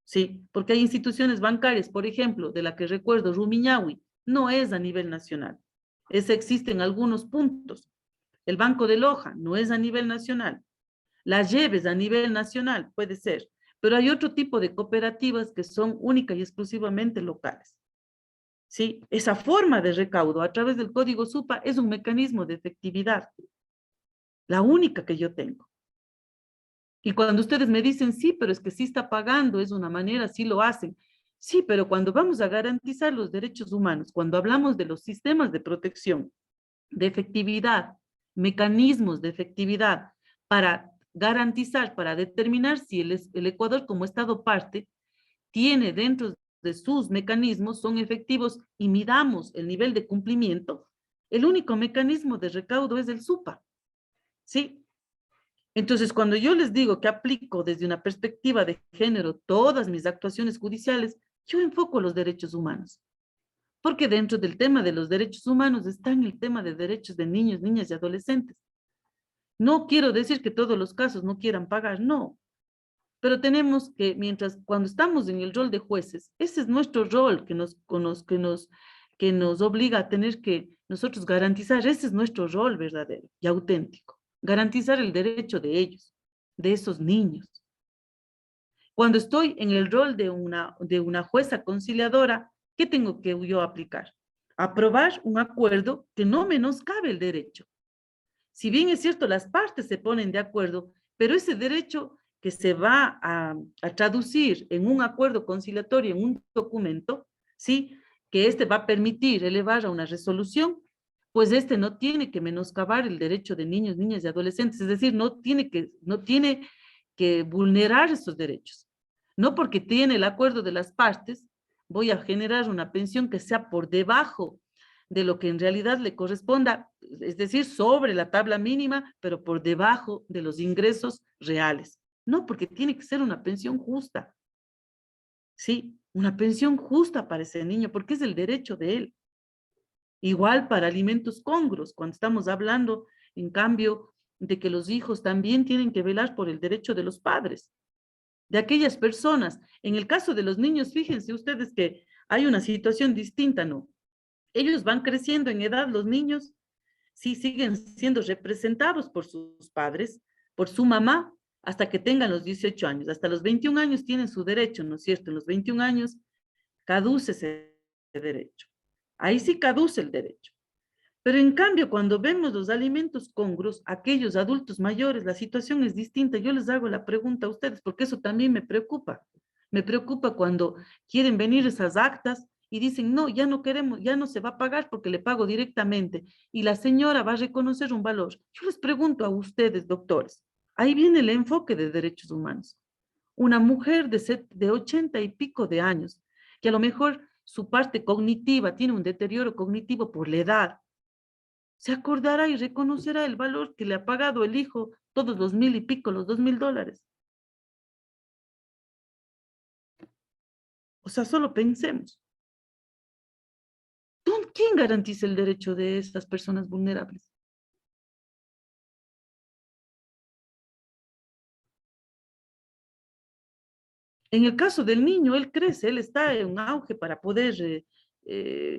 A: Sí, porque hay instituciones bancarias, por ejemplo, de la que recuerdo, Rumiñahui, no es a nivel nacional. Existe en algunos puntos. El Banco de Loja no es a nivel nacional. Las Lleves a nivel nacional, puede ser. Pero hay otro tipo de cooperativas que son únicas y exclusivamente locales. ¿Sí? Esa forma de recaudo a través del código SUPA es un mecanismo de efectividad, la única que yo tengo. Y cuando ustedes me dicen, sí, pero es que sí está pagando, es una manera, sí lo hacen. Sí, pero cuando vamos a garantizar los derechos humanos, cuando hablamos de los sistemas de protección, de efectividad, mecanismos de efectividad para garantizar, para determinar si el Ecuador como Estado parte tiene dentro de sus mecanismos, son efectivos y midamos el nivel de cumplimiento, el único mecanismo de recaudo es el SUPA. ¿Sí? Entonces, cuando yo les digo que aplico desde una perspectiva de género todas mis actuaciones judiciales, yo enfoco los derechos humanos. Porque dentro del tema de los derechos humanos está en el tema de derechos de niños, niñas y adolescentes. No quiero decir que todos los casos no quieran pagar, no. Pero tenemos que, cuando estamos en el rol de jueces, ese es nuestro rol que nos obliga a tener que nosotros garantizar, ese es nuestro rol verdadero y auténtico, garantizar el derecho de ellos, de esos niños. Cuando estoy en el rol de una jueza conciliadora, ¿qué tengo que yo aplicar? Aprobar un acuerdo que no menoscabe el derecho. Si bien es cierto, las partes se ponen de acuerdo, pero ese derecho que se va a traducir en un acuerdo conciliatorio, en un documento, ¿sí? Que este va a permitir elevar a una resolución, pues este no tiene que menoscabar el derecho de niños, niñas y adolescentes, es decir, no tiene que vulnerar esos derechos. No porque tiene el acuerdo de las partes, voy a generar una pensión que sea por debajo de lo que en realidad le corresponda, es decir, sobre la tabla mínima, pero por debajo de los ingresos reales. No, porque tiene que ser una pensión justa. Sí, una pensión justa para ese niño, porque es el derecho de él. Igual para alimentos congruos, cuando estamos hablando, en cambio, de que los hijos también tienen que velar por el derecho de los padres, de aquellas personas. En el caso de los niños, fíjense ustedes que hay una situación distinta, ¿no? Ellos van creciendo en edad, los niños, sí siguen siendo representados por sus padres, por su mamá, hasta que tengan los 18 años. Hasta los 21 años tienen su derecho, ¿no es cierto? En los 21 años caduce ese derecho. Ahí sí caduce el derecho. Pero en cambio, cuando vemos los alimentos congruos, aquellos adultos mayores, la situación es distinta. Yo les hago la pregunta a ustedes, porque eso también me preocupa. Me preocupa cuando quieren venir esas actas y dicen, no, ya no queremos, ya no se va a pagar porque le pago directamente. Y la señora va a reconocer un valor. Yo les pregunto a ustedes, doctores, ahí viene el enfoque de derechos humanos. Una mujer de 80 y pico de años, que a lo mejor su parte cognitiva tiene un deterioro cognitivo por la edad, se acordará y reconocerá el valor que le ha pagado el hijo, todos los 1,000 y pico, los $2,000. O sea, solo pensemos. ¿Quién garantiza el derecho de estas personas vulnerables? En el caso del niño, él crece, él está en un auge para poder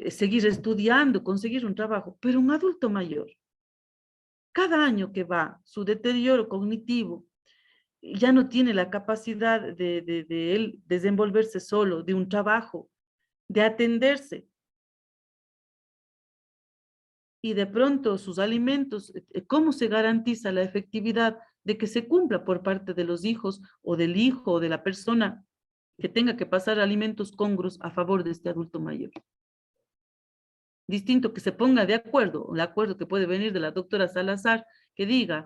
A: seguir estudiando, conseguir un trabajo, pero un adulto mayor, cada año que va, su deterioro cognitivo ya no tiene la capacidad de él desenvolverse solo, de un trabajo, de atenderse. y de pronto sus alimentos, ¿cómo se garantiza la efectividad de que se cumpla por parte de los hijos o del hijo o de la persona que tenga que pasar alimentos congruos a favor de este adulto mayor? Distinto que se ponga de acuerdo, el acuerdo que puede venir de la doctora Salazar, que diga,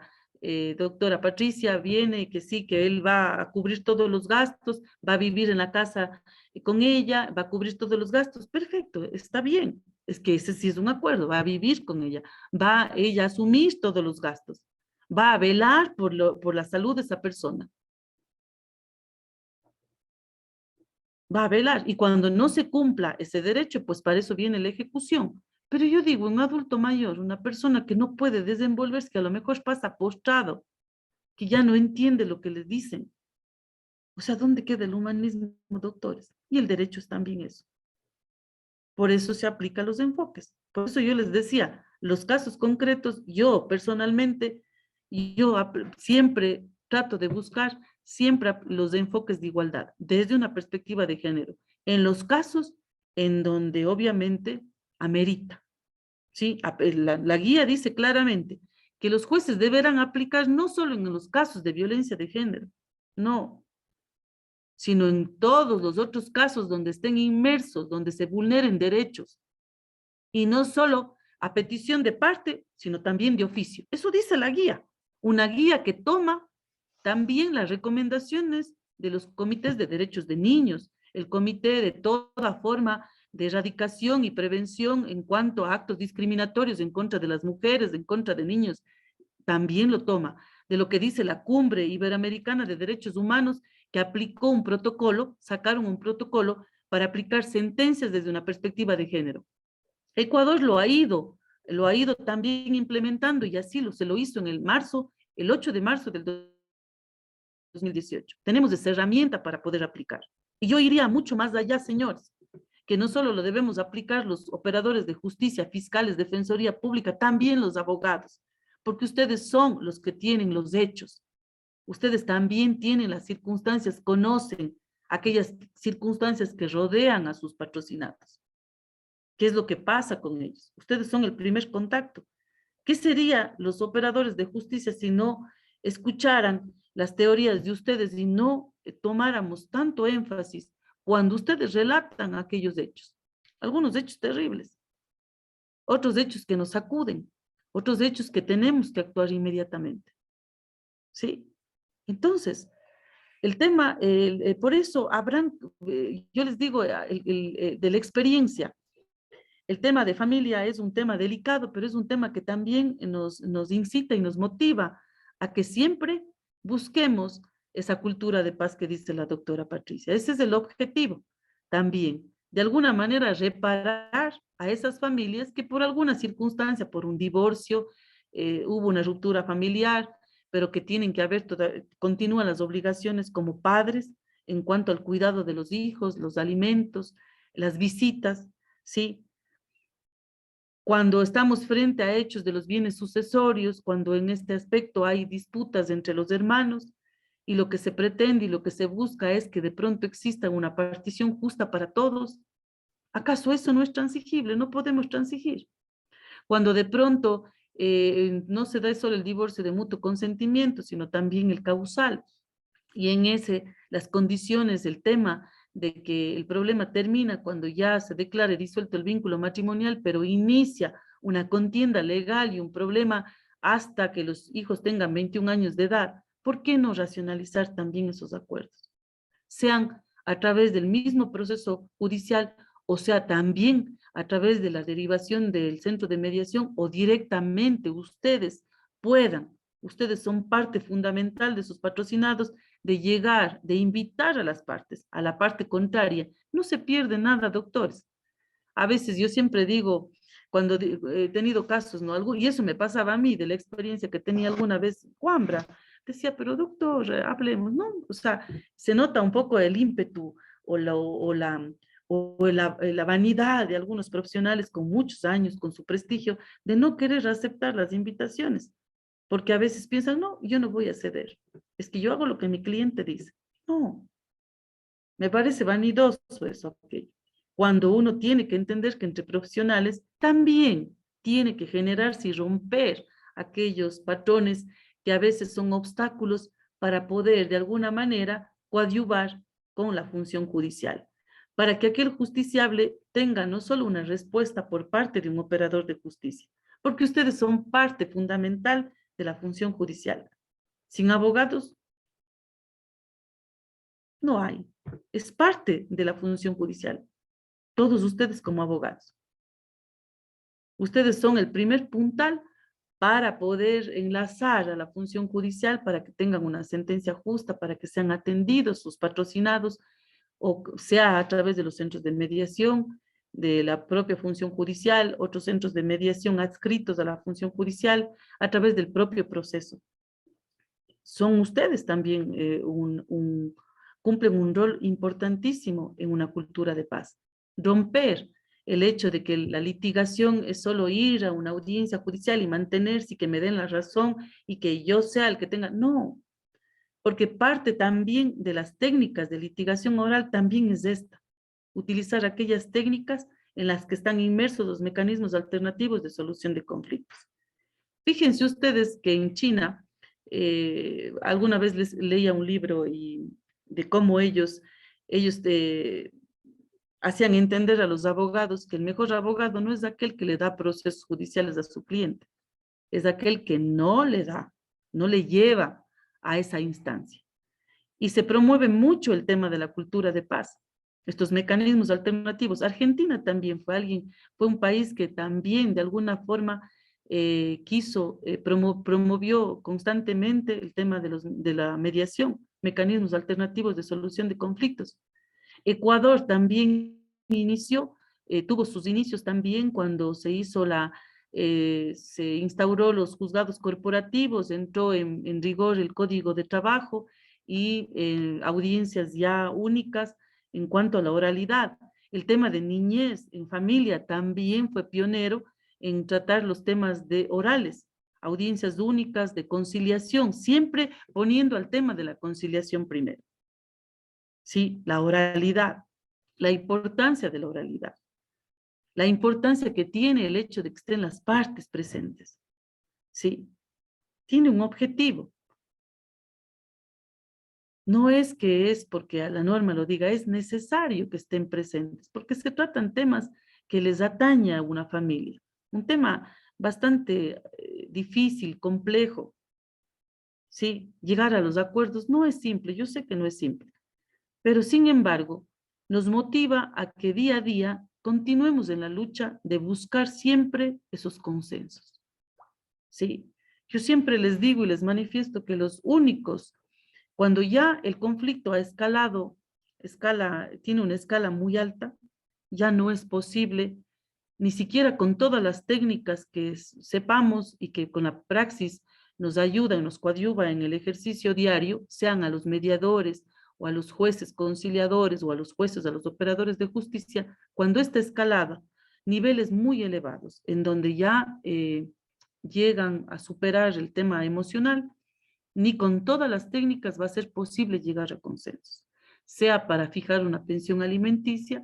A: doctora Patricia, viene y que sí, que él va a cubrir todos los gastos, va a vivir en la casa con ella, va a cubrir todos los gastos, perfecto, está bien. Es que ese sí es un acuerdo, va a vivir con ella, va ella a asumir todos los gastos, va a velar por la salud de esa persona. Va a velar, y cuando no se cumpla ese derecho, pues para eso viene la ejecución. Pero yo digo, un adulto mayor, una persona que no puede desenvolverse, que a lo mejor pasa postrado, que ya no entiende lo que les dicen. O sea, ¿dónde queda el humanismo, doctores? Y el derecho es también eso. Por eso se aplican los enfoques. Por eso yo les decía, los casos concretos, yo personalmente, siempre trato de buscar siempre los enfoques de igualdad, desde una perspectiva de género, en los casos en donde obviamente amerita. ¿Sí? La guía dice claramente que los jueces deberán aplicar no solo en los casos de violencia de género, no, sino en todos los otros casos donde estén inmersos, donde se vulneren derechos, y no solo a petición de parte, sino también de oficio. Eso dice la guía, una guía que toma también las recomendaciones de los comités de derechos de niños, el comité de toda forma de erradicación y prevención en cuanto a actos discriminatorios en contra de las mujeres, en contra de niños, también lo toma, de lo que dice la Cumbre Iberoamericana de Derechos Humanos, que aplicó un protocolo, sacaron un protocolo para aplicar sentencias desde una perspectiva de género. Ecuador lo ha ido también implementando, y así se lo hizo en el 8 de marzo del 2018. Tenemos esa herramienta para poder aplicar. Y yo iría mucho más allá, señores, que no solo lo debemos aplicar los operadores de justicia, fiscales, defensoría pública, también los abogados, porque ustedes son los que tienen los hechos. Ustedes también tienen las circunstancias, conocen aquellas circunstancias que rodean a sus patrocinados. ¿Qué es lo que pasa con ellos? Ustedes son el primer contacto. ¿Qué serían los operadores de justicia si no escucharan las teorías de ustedes y no tomáramos tanto énfasis cuando ustedes relatan aquellos hechos? Algunos hechos terribles, otros hechos que nos sacuden, otros hechos que tenemos que actuar inmediatamente. ¿Sí? Entonces, el tema, por eso habrán, yo les digo, de la experiencia, el tema de familia es un tema delicado, pero es un tema que también nos incita y nos motiva a que siempre busquemos esa cultura de paz que dice la doctora Patricia. Ese es el objetivo también, de alguna manera reparar a esas familias que por alguna circunstancia, por un divorcio, hubo una ruptura familiar, pero que tienen que haber, continúan las obligaciones como padres en cuanto al cuidado de los hijos, los alimentos, las visitas, ¿sí? Cuando estamos frente a hechos de los bienes sucesorios, cuando en este aspecto hay disputas entre los hermanos, y lo que se pretende y lo que se busca es que de pronto exista una partición justa para todos, ¿acaso eso no es transigible? No podemos transigir. Cuando de pronto no se da solo el divorcio de mutuo consentimiento, sino también el causal, y en las condiciones, el tema de que el problema termina cuando ya se declare disuelto el vínculo matrimonial, pero inicia una contienda legal y un problema hasta que los hijos tengan 21 años de edad, ¿por qué no racionalizar también esos acuerdos? Sean a través del mismo proceso judicial, o sea, también a través de la derivación del centro de mediación, o directamente ustedes son parte fundamental de sus patrocinados, de llegar, de invitar a las partes, a la parte contraria. No se pierde nada, doctores. A veces yo siempre digo, cuando he tenido casos, ¿no? Y eso me pasaba a mí, de la experiencia que tenía alguna vez Juanbra, decía, pero doctor, hablemos, ¿no? O sea, se nota un poco el ímpetu o la vanidad de algunos profesionales con muchos años, con su prestigio, de no querer aceptar las invitaciones. Porque a veces piensan, no, yo no voy a ceder. Es que yo hago lo que mi cliente dice. No, me parece vanidoso eso. Okay. Cuando uno tiene que entender que entre profesionales también tiene que generarse y romper aquellos patrones que a veces son obstáculos para poder de alguna manera coadyuvar con la función judicial, para que aquel justiciable tenga no solo una respuesta por parte de un operador de justicia, porque ustedes son parte fundamental de la función judicial. Sin abogados, no hay. Es parte de la función judicial. Todos ustedes como abogados. Ustedes son el primer puntal para poder enlazar a la función judicial, para que tengan una sentencia justa, para que sean atendidos sus patrocinados, o sea a través de los centros de mediación, de la propia función judicial, otros centros de mediación adscritos a la función judicial, a través del propio proceso. Son ustedes también cumplen un rol importantísimo en una cultura de paz. Romper el hecho de que la litigación es solo ir a una audiencia judicial y mantenerse y que me den la razón y que yo sea el que tenga. No, porque parte también de las técnicas de litigación oral también es esta. Utilizar aquellas técnicas en las que están inmersos los mecanismos alternativos de solución de conflictos. Fíjense ustedes que en China, alguna vez les leía un libro de cómo ellos hacían entender a los abogados que el mejor abogado no es aquel que le da procesos judiciales a su cliente, es aquel que no le da, no le lleva a esa instancia. Y se promueve mucho el tema de la cultura de paz, estos mecanismos alternativos. Argentina también fue un país que también de alguna forma promovió constantemente el tema de la mediación, mecanismos alternativos de solución de conflictos. Ecuador también tuvo sus inicios también cuando se instauró los juzgados corporativos, entró en rigor el Código de Trabajo y audiencias ya únicas en cuanto a la oralidad. El tema de niñez en familia también fue pionero en tratar los temas de orales, audiencias únicas de conciliación, siempre poniendo al tema de la conciliación primero. Sí, la oralidad, la importancia de la oralidad, la importancia que tiene el hecho de que estén las partes presentes. Sí, tiene un objetivo. No es que es porque a la norma lo diga, es necesario que estén presentes, porque se tratan temas que les atañe a una familia. Un tema bastante difícil, complejo. Sí, llegar a los acuerdos no es simple, yo sé que no es simple. Pero sin embargo, nos motiva a que día a día continuemos en la lucha de buscar siempre esos consensos. Sí, yo siempre les digo y les manifiesto que los únicos, cuando ya el conflicto ha tiene una escala muy alta, ya no es posible, ni siquiera con todas las técnicas que sepamos y que con la praxis nos ayudan, nos coadyuva en el ejercicio diario, sean a los mediadores, o a los jueces conciliadores, o a los jueces, a los operadores de justicia, cuando está escalada, niveles muy elevados, en donde ya llegan a superar el tema emocional, ni con todas las técnicas va a ser posible llegar a consensos, sea para fijar una pensión alimenticia,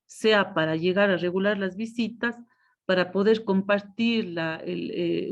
A: sea para llegar a regular las visitas, para poder compartir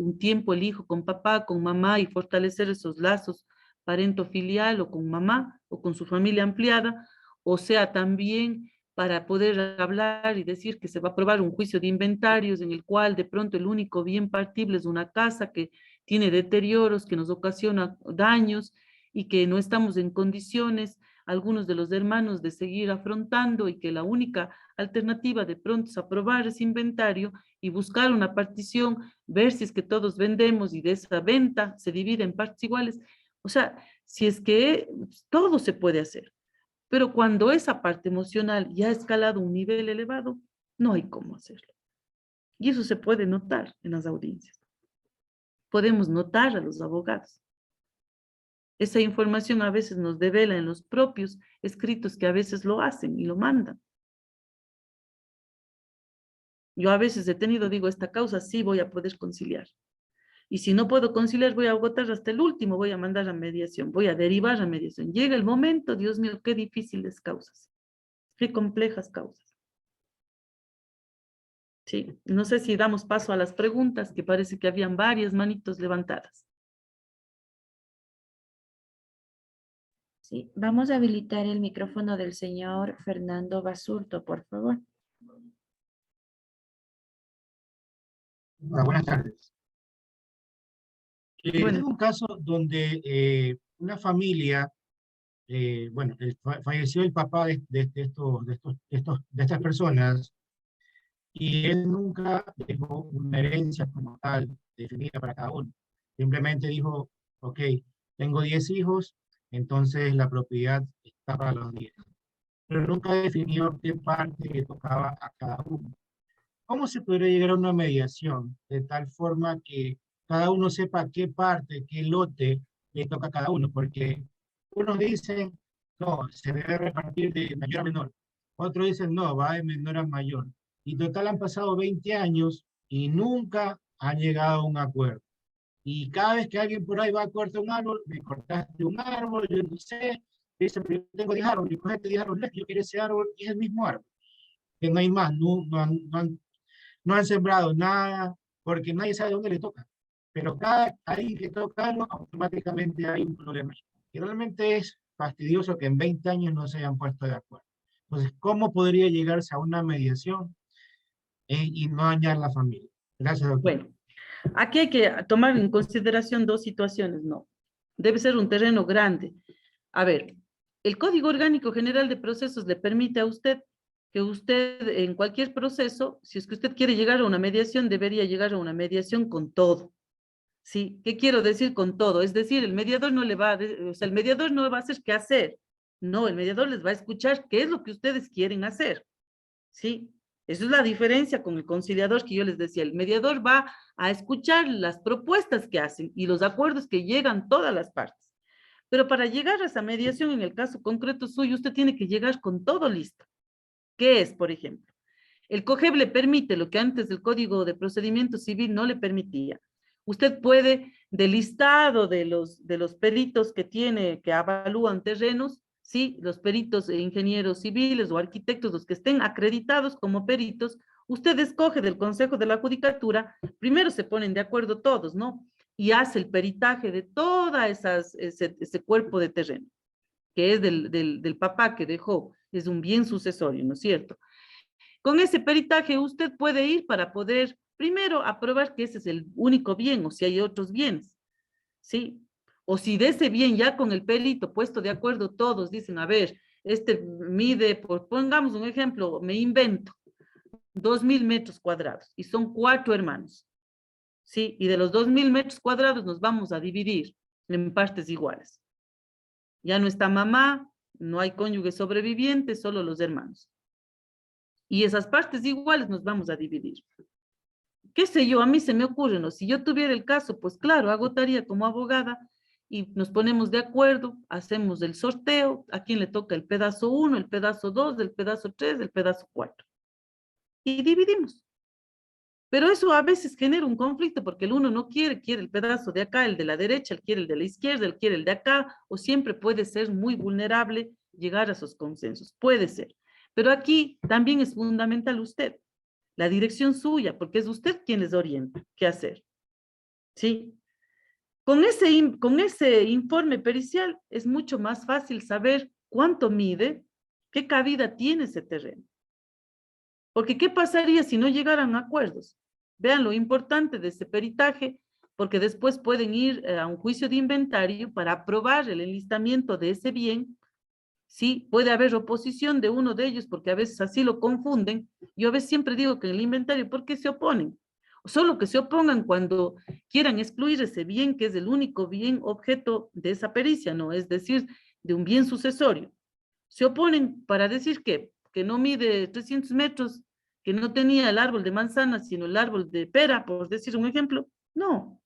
A: un tiempo el hijo con papá, con mamá y fortalecer esos lazos parento-filial o con mamá o con su familia ampliada, o sea también para poder hablar y decir que se va a aprobar un juicio de inventarios en el cual de pronto el único bien partible es una casa que tiene deterioros, que nos ocasiona daños y que no estamos en condiciones, algunos de los hermanos, de seguir afrontando, y que la única alternativa de pronto es aprobar ese inventario y buscar una partición, ver si es que todos vendemos y de esa venta se divide en partes iguales. O sea, si es que todo se puede hacer, pero cuando esa parte emocional ya ha escalado a un nivel elevado, no hay cómo hacerlo. Y eso se puede notar en las audiencias. Podemos notar a los abogados. Esa información a veces nos devela en los propios escritos que a veces lo hacen y lo mandan. Yo a veces digo, esta causa sí voy a poder conciliar. Y si no puedo conciliar, voy a agotar hasta el último, voy a mandar a mediación, voy a derivar a mediación. Llega el momento, Dios mío, qué difíciles causas, qué complejas causas. Sí, no sé si damos paso a las preguntas, que parece que habían varias manitos levantadas.
C: Sí, vamos a habilitar el micrófono del señor Fernando Basurto, por favor.
E: Hola, buenas tardes.
A: Bueno,
E: Tengo un caso donde una familia, bueno, falleció el papá de estas personas y él nunca dejó una herencia como tal definida para cada uno. Simplemente dijo, ok, tengo 10 hijos, entonces la propiedad está para los 10. Pero nunca definió qué parte le tocaba a cada uno. ¿Cómo se podría llegar a una mediación de tal forma que cada uno sepa qué parte, qué lote le toca a cada uno? Porque unos dicen, no, se debe repartir de mayor a menor. Otros dicen, no, va de menor a mayor. Y total han pasado 20 años y nunca han llegado a un acuerdo. Y cada vez que alguien por ahí va a cortar un árbol, me cortaste un árbol, yo no sé, dice, pero yo tengo 10 árboles, cogete 10 árboles, yo quiero ese árbol y es el mismo árbol. Que no hay más, no han sembrado nada, porque nadie sabe dónde le toca. Pero cada ahí que toca algo, automáticamente hay un problema. Y realmente es fastidioso que en 20 años no se hayan puesto de acuerdo. Entonces, ¿cómo podría llegarse a una mediación y no dañar la familia? Gracias, doctor.
A: bueno, aquí hay que tomar en consideración dos situaciones, ¿no? Debe ser un terreno grande. A ver, el Código Orgánico General de Procesos le permite a usted que usted en cualquier proceso, si es que usted quiere llegar a una mediación, debería llegar a una mediación con todo. ¿Sí? ¿Qué quiero decir con todo? Es decir, el mediador no le va a, o sea, el mediador no va a hacer qué hacer. No, el mediador les va a escuchar qué es lo que ustedes quieren hacer. ¿Sí? Esa es la diferencia con el conciliador que yo les decía. El mediador va a escuchar las propuestas que hacen y los acuerdos que llegan todas las partes. Pero para llegar a esa mediación, en el caso concreto suyo, usted tiene que llegar con todo listo. ¿Qué es, por ejemplo? El COGEB le permite lo que antes el Código de Procedimiento Civil no le permitía. Usted puede, del listado de los peritos que tiene, que avalúan terrenos, sí, los peritos e ingenieros civiles o arquitectos, los que estén acreditados como peritos, usted escoge del Consejo de la Judicatura, primero se ponen de acuerdo todos, ¿no? Y hace el peritaje de toda ese cuerpo de terreno, que es del papá que dejó, es un bien sucesorio, ¿no es cierto? Con ese peritaje usted puede ir para poder, primero, aprobar que ese es el único bien o si hay otros bienes, ¿sí? O si de ese bien ya con el perito puesto de acuerdo todos dicen, a ver, este mide, pongamos un ejemplo, me invento, 2.000 metros cuadrados y son 4 hermanos, ¿sí? Y de los 2.000 metros cuadrados nos vamos a dividir en partes iguales. Ya no está mamá, no hay cónyuge sobreviviente, solo los hermanos. Y esas partes iguales nos vamos a dividir. ¿Qué sé yo? A mí se me ocurre, ¿no? Si yo tuviera el caso, pues claro, agotaría como abogada y nos ponemos de acuerdo, hacemos el sorteo, a quién le toca el pedazo 1, el pedazo 2, el pedazo 3, el pedazo 4. Y dividimos. Pero eso a veces genera un conflicto porque el uno no quiere el pedazo de acá, el de la derecha, él quiere el de la izquierda, él quiere el de acá, o siempre puede ser muy vulnerable llegar a esos consensos. Puede ser. Pero aquí también es fundamental usted, la dirección suya, porque es usted quien les orienta qué hacer. ¿Sí? Con ese informe pericial es mucho más fácil saber cuánto mide, qué cabida tiene ese terreno. Porque ¿qué pasaría si no llegaran a acuerdos? Vean lo importante de ese peritaje, porque después pueden ir a un juicio de inventario para aprobar el enlistamiento de ese bien. Sí, puede haber oposición de uno de ellos, porque a veces así lo confunden. Yo a veces siempre digo que en el inventario, ¿por qué se oponen? Solo que se opongan cuando quieran excluir ese bien, que es el único bien objeto de esa pericia, ¿no? Es decir, de un bien sucesorio. Se oponen para decir que no mide 300 metros, que no tenía el árbol de manzana, sino el árbol de pera, por decir un ejemplo. No.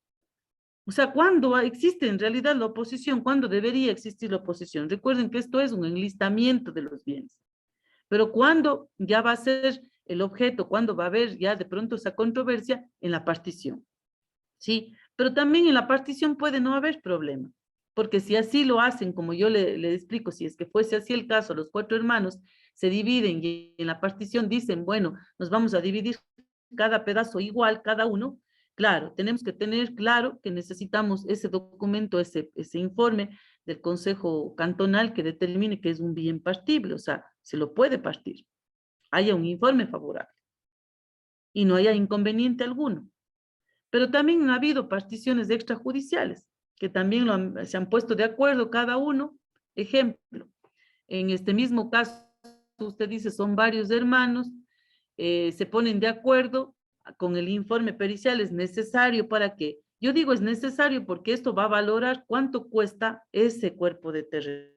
A: O sea, ¿cuándo existe en realidad la oposición? ¿Cuándo debería existir la oposición? Recuerden que esto es un enlistamiento de los bienes. Pero ¿cuándo ya va a ser el objeto? ¿Cuándo va a haber ya de pronto esa controversia? En la partición. ¿Sí? Pero también en la partición puede no haber problema. Porque si así lo hacen, como yo le explico, si es que fuese así el caso, los 4 hermanos se dividen y en la partición dicen, bueno, nos vamos a dividir cada pedazo igual, cada uno, claro, tenemos que tener claro que necesitamos ese documento, ese informe del Consejo Cantonal que determine que es un bien partible, o sea, se lo puede partir, haya un informe favorable y no haya inconveniente alguno. Pero también ha habido particiones extrajudiciales, que también se han puesto de acuerdo cada uno. Ejemplo, en este mismo caso, usted dice, son varios hermanos, se ponen de acuerdo con el informe pericial, es necesario para que, yo digo es necesario porque esto va a valorar cuánto cuesta ese cuerpo de terreno.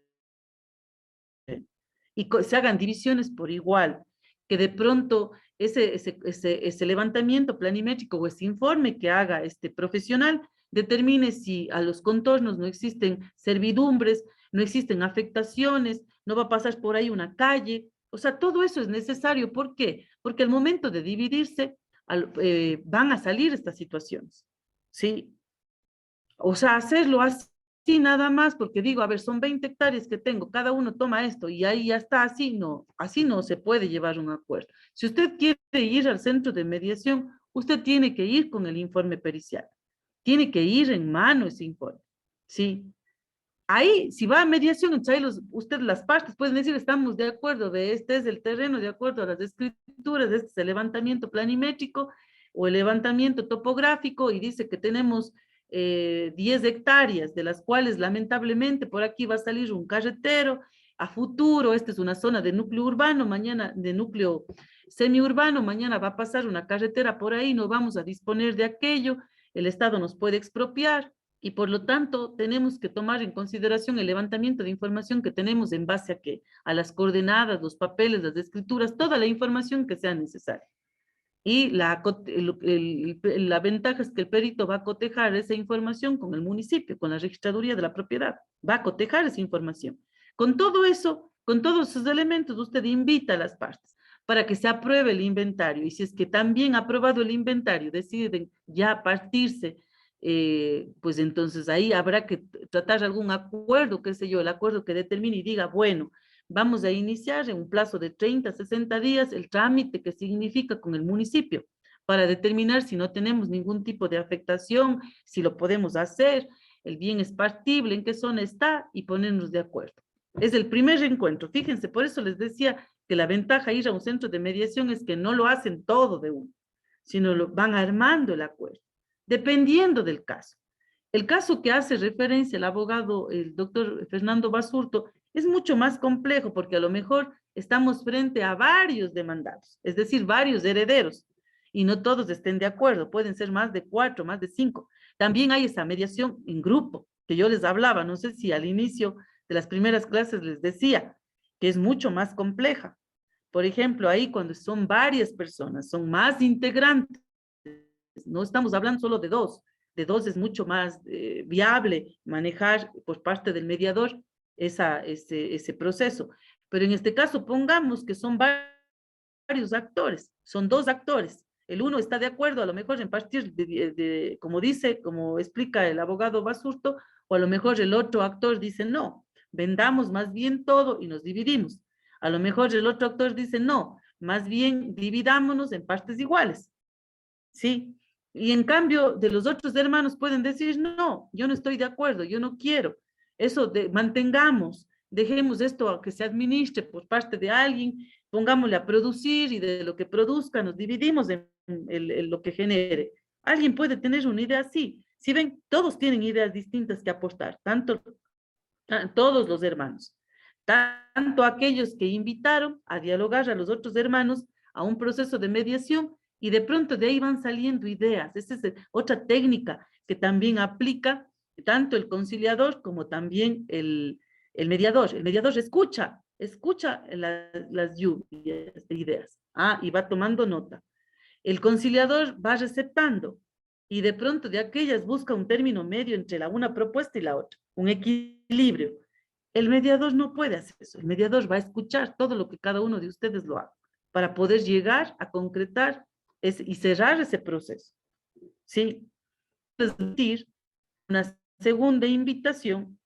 A: Y se hagan divisiones por igual, que de pronto ese levantamiento planimétrico o ese informe que haga este profesional determine si a los contornos no existen servidumbres, no existen afectaciones, no va a pasar por ahí una calle. O sea, todo eso es necesario. ¿Por qué? Porque al momento de dividirse van a salir estas situaciones, ¿sí? O sea, hacerlo así nada más, porque digo, a ver, son 20 hectáreas que tengo, cada uno toma esto y ahí ya está, así no se puede llevar un acuerdo. Si usted quiere ir al centro de mediación, usted tiene que ir con el informe pericial, tiene que ir en mano ese informe, ¿sí? Ahí, si va a mediación, entonces usted las partes pueden decir, estamos de acuerdo, de este es el terreno, de acuerdo a las escrituras, de este es el levantamiento planimétrico o el levantamiento topográfico, y dice que tenemos 10 hectáreas, de las cuales lamentablemente por aquí va a salir un carretero, a futuro, esta es una zona de núcleo urbano, mañana de núcleo semiurbano, mañana va a pasar una carretera por ahí, no vamos a disponer de aquello, el Estado nos puede expropiar, y por lo tanto tenemos que tomar en consideración el levantamiento de información que tenemos en base a qué, a las coordenadas, los papeles, las escrituras, toda la información que sea necesaria. Y la ventaja es que el perito va a cotejar esa información con el municipio, con la registraduría de la propiedad, va a cotejar esa información. Con todo eso, con todos esos elementos, usted invita a las partes para que se apruebe el inventario, y si es que también aprobado el inventario deciden ya partirse, pues entonces ahí habrá que tratar algún acuerdo, qué sé yo, el acuerdo que determine y diga, bueno, vamos a iniciar en un plazo de 30, 60 días el trámite que significa con el municipio para determinar si no tenemos ningún tipo de afectación, si lo podemos hacer, el bien es partible, en qué zona está, y ponernos de acuerdo. Es el primer encuentro, fíjense, por eso les decía que la ventaja de ir a un centro de mediación es que no lo hacen todo de uno, sino lo van armando el acuerdo, dependiendo del caso. El caso que hace referencia el abogado, el doctor Fernando Basurto, es mucho más complejo porque a lo mejor estamos frente a varios demandados, es decir, varios herederos, y no todos estén de acuerdo, pueden ser más de 4, más de 5. También hay esa mediación en grupo, que yo les hablaba, no sé si al inicio de las primeras clases les decía, que es mucho más compleja. Por ejemplo, ahí cuando son varias personas, son más integrantes, no estamos hablando solo de dos es mucho más viable manejar por parte del mediador ese proceso. Pero en este caso, pongamos que son varios actores, son 2 actores. El uno está de acuerdo, a lo mejor en partir como dice, como explica el abogado Basurto, o a lo mejor el otro actor dice no, vendamos más bien todo y nos dividimos. A lo mejor el otro actor dice no, más bien dividámonos en partes iguales. ¿Sí? Y en cambio, de los otros hermanos pueden decir, no, yo no estoy de acuerdo, yo no quiero. Eso mantengamos, dejemos esto a que se administre por parte de alguien, pongámosle a producir y de lo que produzca nos dividimos en lo que genere. Alguien puede tener una idea así. Si ven, todos tienen ideas distintas que aportar, todos los hermanos, tanto aquellos que invitaron a dialogar a los otros hermanos a un proceso de mediación, y de pronto de ahí van saliendo ideas. Esa es otra técnica que también aplica tanto el conciliador como también el mediador. El mediador escucha las lluvias de ideas, y va tomando nota. El conciliador va receptando, y de pronto de aquellas busca un término medio entre una propuesta y la otra, un equilibrio. El mediador no puede hacer eso. El mediador va a escuchar todo lo que cada uno de ustedes lo haga para poder llegar a concretar y cerrar ese proceso. ¿Sí? Es decir, una segunda invitación,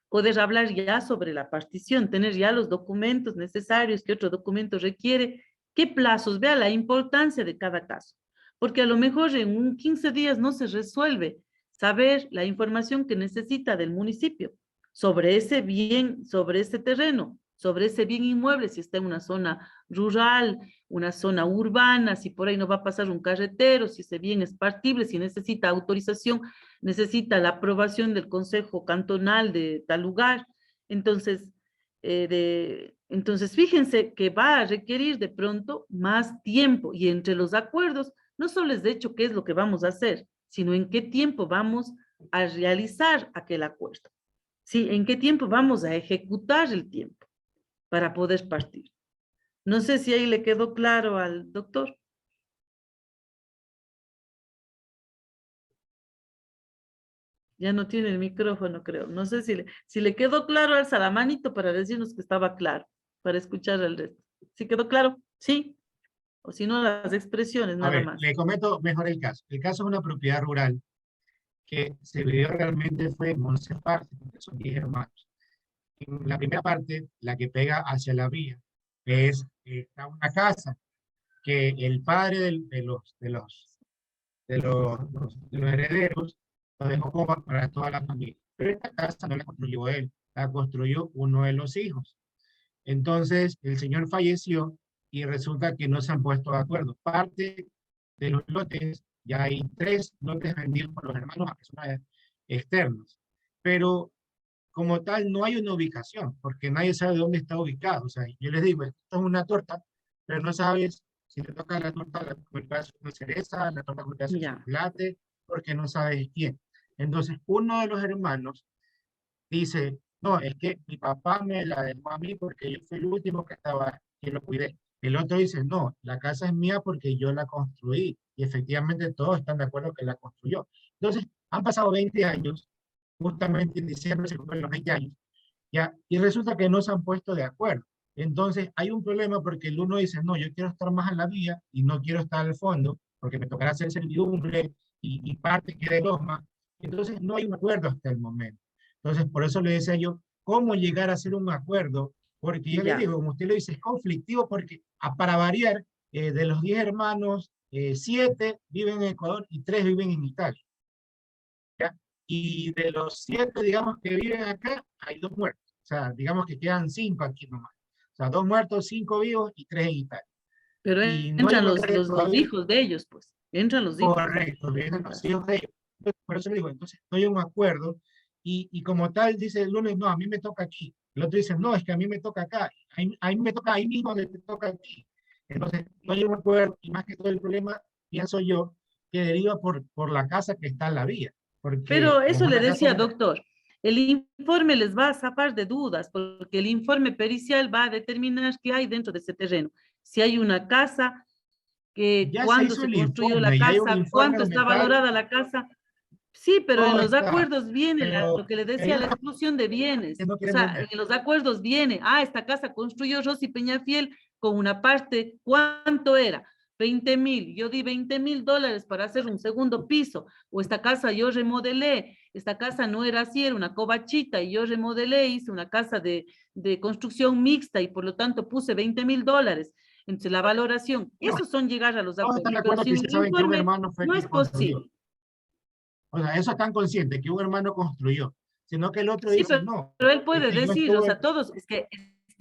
A: poder hablar ya sobre la partición, tener ya los documentos necesarios, qué otro documento requiere, ¿Qué plazos? Vea la importancia de cada caso, porque a lo mejor en un 15 días no se resuelve saber la información que necesita del municipio sobre ese bien, sobre ese terreno, sobre ese bien inmueble, si está en una zona rural, una zona urbana, si por ahí no va a pasar un carretero, si ese bien es partible, si necesita autorización, necesita la aprobación del Consejo Cantonal de tal lugar. Entonces, entonces fíjense que va a requerir de pronto más tiempo y entre los acuerdos no solo es de hecho qué es lo que vamos a hacer, sino en qué tiempo vamos a realizar aquel acuerdo. Sí, en qué tiempo vamos a ejecutar el tiempo para poder partir. No sé si ahí le quedó claro al doctor. Ya no tiene el micrófono, creo. No sé si le quedó claro, alza la manito para decirnos que estaba claro, para escuchar al resto. ¿Sí quedó claro? Sí. O si no, las expresiones
E: A
A: nada
E: ver,
A: más.
E: le comento mejor el caso. El caso es una propiedad rural que se vivió realmente fue en 11 partes, porque son 10 hermanos. En la primera parte, la que pega hacia la vía, está una casa que el padre de los herederos lo dejó como para toda la familia. Pero esta casa no la construyó él, la construyó uno de los hijos. Entonces, el señor falleció y resulta que no se han puesto de acuerdo. Parte de los lotes, ya hay 3 lotes vendidos por los hermanos a personas externas. Pero como tal, no hay una ubicación, porque nadie sabe dónde está ubicado. O sea, yo les digo, esto es una torta, pero no sabes si te toca la torta con el pedazo de cereza, la torta con el pedazo de
A: Ya.
E: chocolate, porque no sabes quién. Entonces, uno de los hermanos dice, no, es que mi papá me la dejó a mí porque yo fui el último que lo cuidé. El otro dice, no, la casa es mía porque yo la construí. Y efectivamente todos están de acuerdo que la construyó. Entonces, han pasado 20 años, justamente en diciembre se cumplen los 20 años, ¿ya? Y resulta que no se han puesto de acuerdo. Entonces, hay un problema porque el uno dice, no, yo quiero estar más en la vía y no quiero estar al fondo porque me tocará hacer servidumbre y parte que de losma. Entonces, no hay un acuerdo hasta el momento. Entonces, por eso le decía yo, ¿cómo llegar a hacer un acuerdo? Porque yo le
A: Ya.
E: digo, como usted lo dice, es conflictivo porque, para variar, de los 10 hermanos, 7 viven en Ecuador y 3 viven en Italia. ¿Ya? Y de los 7, digamos, que viven acá, hay 2 muertos. O sea, digamos que quedan 5 aquí nomás. O sea, 2 muertos, 5 vivos y 3 en Italia.
A: Pero
E: Y no hay
A: entran
E: un
A: los
E: acuerdo
A: hijos de ellos, pues. Entran los hijos.
E: correcto, vienen los hijos de ellos. Entonces, por eso le digo, entonces no hay un acuerdo y como tal dice el lunes, no, a mí me toca aquí. El otro dice, no, es que a mí me toca acá. A mí me toca ahí mismo donde te toca aquí. Entonces, no hay un acuerdo y más que todo el problema, pienso yo, que deriva por la casa que está en la vía. Porque
A: Pero
E: como
A: eso
E: es
A: le
E: una casa
A: decía,
E: de...
A: doctor, el informe les va a zafar de dudas, porque el informe pericial va a determinar qué hay dentro de ese terreno. Si hay una casa, que
E: Ya se
A: cuándo
E: hizo
A: se
E: el
A: construyó la
E: informe, ya hay un
A: casa,
E: informe
A: cuánto
E: donde
A: está
E: está,
A: valorada la casa. Sí, pero en
E: todo
A: los
E: está,
A: acuerdos viene lo
E: pero
A: que le decía,
E: ellos
A: la exclusión de bienes.
E: no
A: O
E: quieren
A: sea,
E: vender.
A: en los acuerdos viene, esta casa construyó Rosy Peñafiel con una parte, ¿cuánto era? 20,000, yo di $20,000 para hacer un segundo piso, o esta casa yo remodelé, esta casa no era así, era una covachita y yo remodelé, hice una casa de construcción mixta y por lo tanto puse $20,000. Entonces la valoración,
E: No,
A: esos son llegar a los
E: todos están
A: acuerdos,
E: de
A: pero
E: acuerdo que
A: sin
E: sí
A: un
E: saben que un
A: informe
E: hermano fue
A: no
E: quien
A: es
E: construyó.
A: posible.
E: O sea, eso están conscientes, que un hermano construyó, sino que el otro
A: Sí,
E: dice, no,
A: pero él
E: es
A: puede
E: que yo
A: decir, o
E: estuve,
A: sea, todos,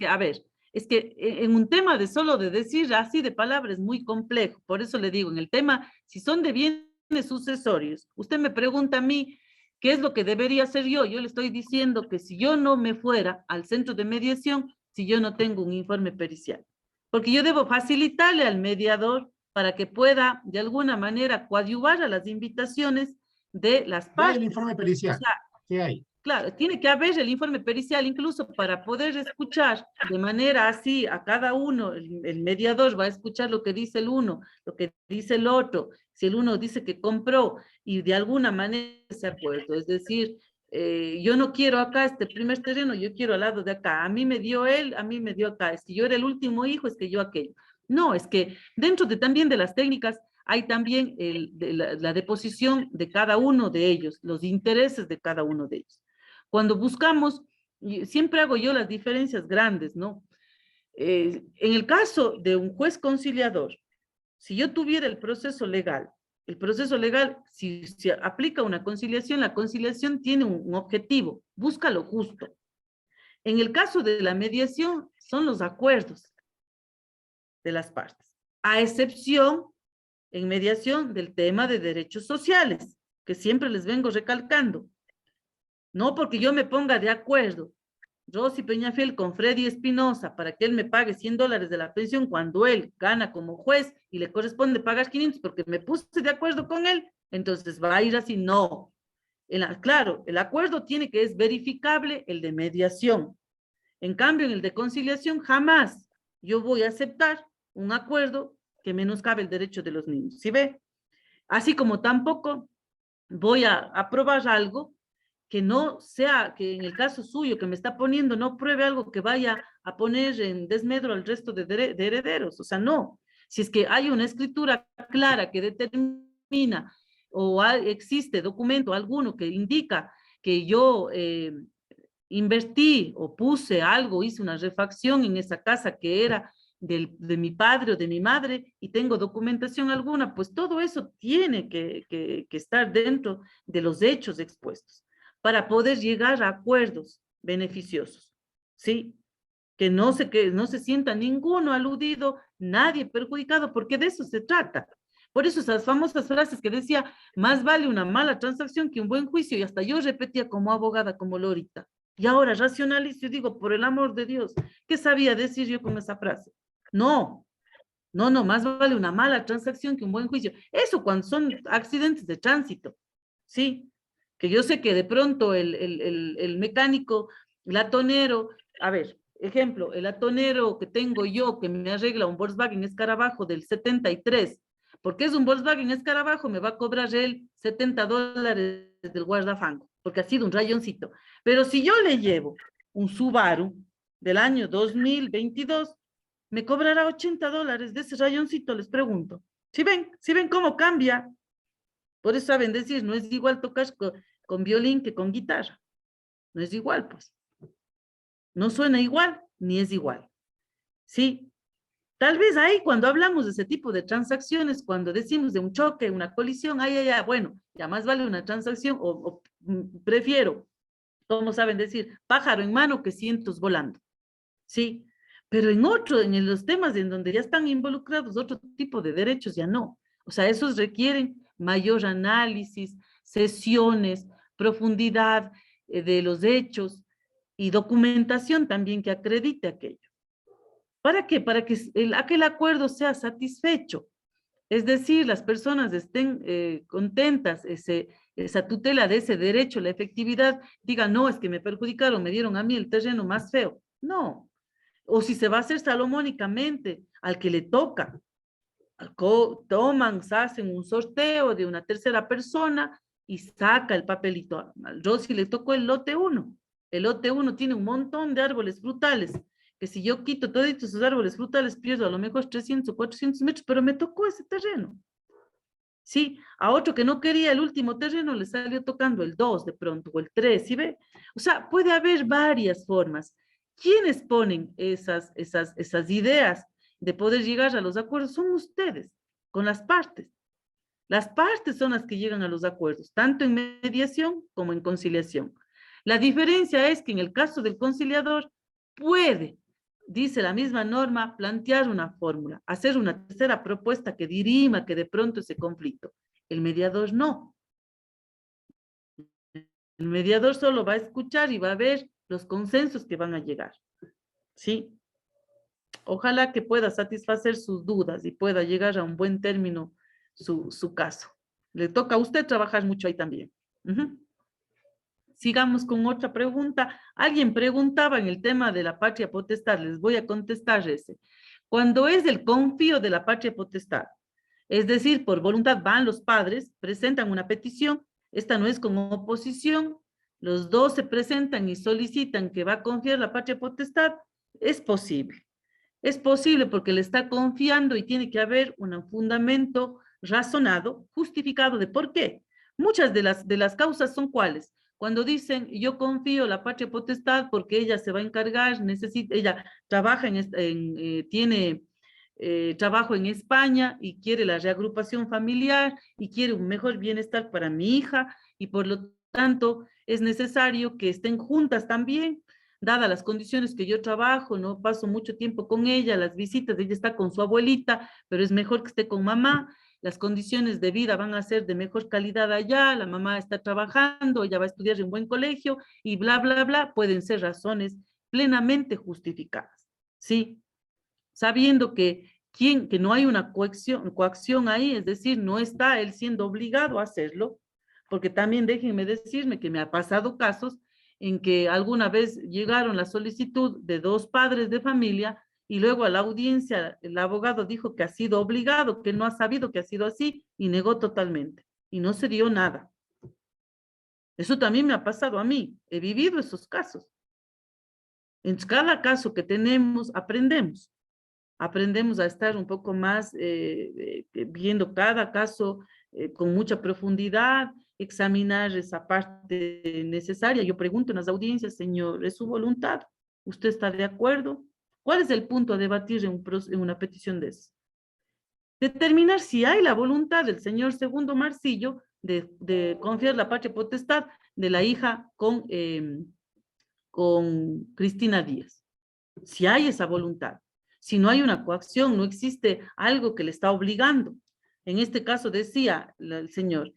A: a ver, es que en un tema de solo de decir así de palabras es muy complejo. Por eso le digo, en el tema, si son de bienes sucesorios, usted me pregunta a mí, ¿qué es lo que debería hacer yo? Yo le estoy diciendo que si yo no me fuera al centro de mediación, si yo no tengo un informe pericial, porque yo debo facilitarle al mediador para que pueda de alguna manera coadyuvar a las invitaciones de las
E: ya hay el
A: partes.
E: informe
A: O
E: pericial,
A: sea,
E: ¿qué hay?
A: claro, tiene que haber el informe pericial incluso para poder escuchar de manera así a cada uno. El mediador va a escuchar lo que dice el uno, lo que dice el otro. Si el uno dice que compró y de alguna manera se acuerdo, es decir, yo no quiero acá este primer terreno, yo quiero al lado de acá. A mí me dio él, a mí me dio acá. Es que yo era el último hijo, es que yo aquello. No, es que dentro de también de las técnicas hay también la deposición de cada uno de ellos, los intereses de cada uno de ellos. Cuando buscamos, siempre hago yo las diferencias grandes, ¿no? En el caso de un juez conciliador, si yo tuviera el proceso legal, si se aplica una conciliación, la conciliación tiene un objetivo, busca lo justo. En el caso de la mediación, son los acuerdos de las partes, a excepción en mediación del tema de derechos sociales, que siempre les vengo recalcando. No porque yo me ponga de acuerdo, Rosy Peñafiel con Freddy Espinosa, para que él me pague $100 de la pensión cuando él gana como juez y le corresponde pagar 500 porque me puse de acuerdo con él, entonces va a ir así. No. Claro, el acuerdo tiene que es verificable, el de mediación. En cambio, en el de conciliación, jamás yo voy a aceptar un acuerdo que menoscabe el derecho de los niños. ¿Sí ve? Así como tampoco voy a aprobar algo que no sea, que en el caso suyo que me está poniendo, no pruebe algo que vaya a poner en desmedro al resto de herederos. O sea, no. Si es que hay una escritura clara que determina o existe documento alguno que indica que yo invertí o puse algo, hice una refacción en esa casa que era de mi padre o de mi madre y tengo documentación alguna, pues todo eso tiene que estar dentro de los hechos expuestos para poder llegar a acuerdos beneficiosos, ¿sí? Que no se sienta ninguno aludido, nadie perjudicado, porque de eso se trata. Por eso esas famosas frases que decía, más vale una mala transacción que un buen juicio, y hasta yo repetía como abogada, como Lorita. Y ahora racionalizo y digo, por el amor de Dios, ¿qué sabía decir yo con esa frase? No, más vale una mala transacción que un buen juicio. Eso cuando son accidentes de tránsito, ¿sí? Que yo sé que de pronto el mecánico, el atonero, a ver, ejemplo, el atonero que tengo yo que me arregla un Volkswagen Escarabajo del 73, porque es un Volkswagen Escarabajo, me va a cobrar él $70 del guardafango, porque ha sido un rayoncito. Pero si yo le llevo un Subaru del año 2022, me cobrará $80 de ese rayoncito, les pregunto. ¿Sí ven cómo cambia? Por eso saben decir, no es igual tocar con violín que con guitarra. No es igual, pues. No suena igual, ni es igual. ¿Sí? Tal vez ahí cuando hablamos de ese tipo de transacciones, cuando decimos de un choque, una colisión, bueno, ya más vale una transacción o prefiero, como saben decir, pájaro en mano que cientos volando. ¿Sí? Pero en los temas en donde ya están involucrados otro tipo de derechos, ya no. O sea, esos requieren mayor análisis, sesiones, profundidad de los hechos y documentación también que acredite aquello. ¿Para qué? Para que aquel acuerdo sea satisfecho. Es decir, las personas estén contentas, esa tutela de ese derecho, la efectividad, digan, no, es que me perjudicaron, me dieron a mí el terreno más feo. No. O si se va a hacer salomónicamente, al que le toca, hacen un sorteo de una tercera persona y saca el papelito. Al Rosy le tocó el lote 1. El lote 1 tiene un montón de árboles frutales, que si yo quito todos esos árboles frutales, pierdo a lo mejor 300 o 400 metros, pero me tocó ese terreno. Sí, a otro que no quería el último terreno le salió tocando el 2 de pronto, o el 3, ¿sí ve? O sea, puede haber varias formas. ¿Quiénes ponen esas ideas de poder llegar a los acuerdos? Son ustedes, con las partes. Las partes son las que llegan a los acuerdos, tanto en mediación como en conciliación. La diferencia es que en el caso del conciliador puede, dice la misma norma, plantear una fórmula, hacer una tercera propuesta que dirima que de pronto ese conflicto. El mediador no. El mediador solo va a escuchar y va a ver los consensos que van a llegar. ¿Sí? Ojalá que pueda satisfacer sus dudas y pueda llegar a un buen término su caso. Le toca a usted trabajar mucho ahí también. Sigamos con otra pregunta. Alguien preguntaba en el tema de la patria potestad. Les voy a contestar ese. Cuando es el confío de la patria potestad, es decir, por voluntad van los padres, presentan una petición, esta no es como oposición, los dos se presentan y solicitan que va a confiar la patria potestad, es posible. Es posible porque le está confiando y tiene que haber un fundamento razonado, justificado de por qué. Muchas de las causas son ¿cuáles? cuando dicen, yo confío la patria potestad porque ella se va a encargar, ella trabaja tiene trabajo en España y quiere la reagrupación familiar y quiere un mejor bienestar para mi hija y por lo tanto es necesario que estén juntas también, dadas las condiciones que yo trabajo, no paso mucho tiempo con ella, las visitas, ella está con su abuelita, pero es mejor que esté con mamá, las condiciones de vida van a ser de mejor calidad allá, la mamá está trabajando, ella va a estudiar en un buen colegio y bla, bla, bla, pueden ser razones plenamente justificadas, ¿sí? Sabiendo que no hay una coacción ahí, es decir, no está él siendo obligado a hacerlo, porque también déjenme decirme que me ha pasado casos en que alguna vez llegaron la solicitud de 2 padres de familia y luego a la audiencia el abogado dijo que ha sido obligado, que no ha sabido que ha sido así y negó totalmente y no se dio nada. Eso también me ha pasado a mí, he vivido esos casos. En cada caso que tenemos, aprendemos a estar un poco más viendo cada caso con mucha profundidad, examinar esa parte necesaria. Yo pregunto en las audiencias, señor, ¿es su voluntad? ¿Usted está de acuerdo? ¿Cuál es el punto a debatir en una petición de eso? Determinar si hay la voluntad del señor Segundo Marcillo de confiar la patria potestad de la hija con Cristina Díaz. Si hay esa voluntad. Si no hay una coacción, no existe algo que le está obligando. En este caso decía el señor,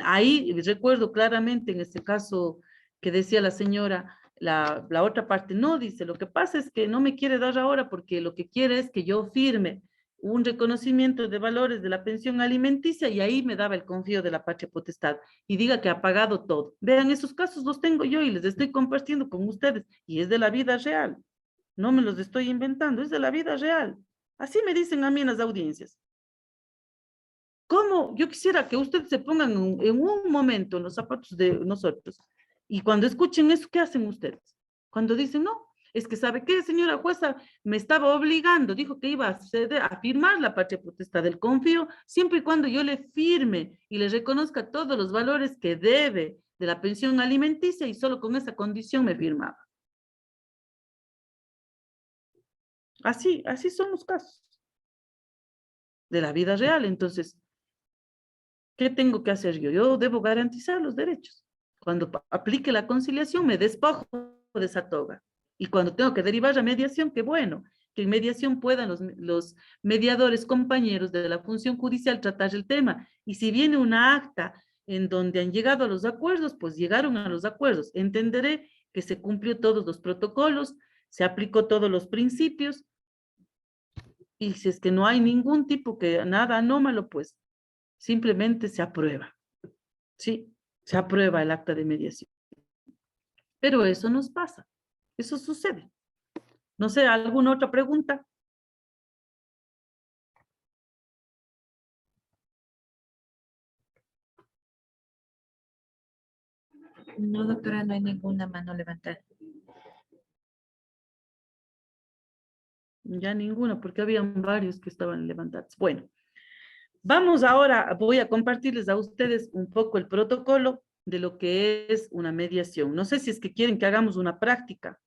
A: ahí recuerdo claramente en este caso que decía la señora, la otra parte no, dice, lo que pasa es que no me quiere dar ahora porque lo que quiere es que yo firme un reconocimiento de valores de la pensión alimenticia y ahí me daba el confío de la patria potestad y diga que ha pagado todo. Vean, esos casos los tengo yo y les estoy compartiendo con ustedes y es de la vida real. No me los estoy inventando, es de la vida real. Así me dicen a mí en las audiencias. ¿Cómo? Yo quisiera que ustedes se pongan en un momento en los zapatos de nosotros. Y cuando escuchen eso, ¿qué hacen ustedes? Cuando dicen, no, es que ¿sabe qué, señora jueza? Me estaba obligando, dijo que iba a firmar la patria potestad del confío, siempre y cuando yo le firme y le reconozca todos los valores que debe de la pensión alimenticia y solo con esa condición me firmaba. Así son los casos de la vida real. Entonces, ¿qué tengo que hacer yo? Yo debo garantizar los derechos. Cuando aplique la conciliación, me despojo de esa toga. Y cuando tengo que derivar a mediación, qué bueno, que en mediación puedan los mediadores compañeros de la función judicial tratar el tema. Y si viene una acta en donde han llegado a los acuerdos, pues llegaron a los acuerdos. Entenderé que se cumplió todos los protocolos, se aplicó todos los principios, y si es que no hay ningún tipo que nada anómalo, pues simplemente se aprueba. Sí, se aprueba el acta de mediación. Pero eso nos pasa, eso sucede. No sé, ¿alguna otra pregunta?
C: No, doctora, no hay ninguna mano levantada.
A: Ya ninguna, porque habían varios que estaban levantados. Bueno, vamos ahora, voy a compartirles a ustedes un poco el protocolo de lo que es una mediación. No sé si es que quieren que hagamos una práctica.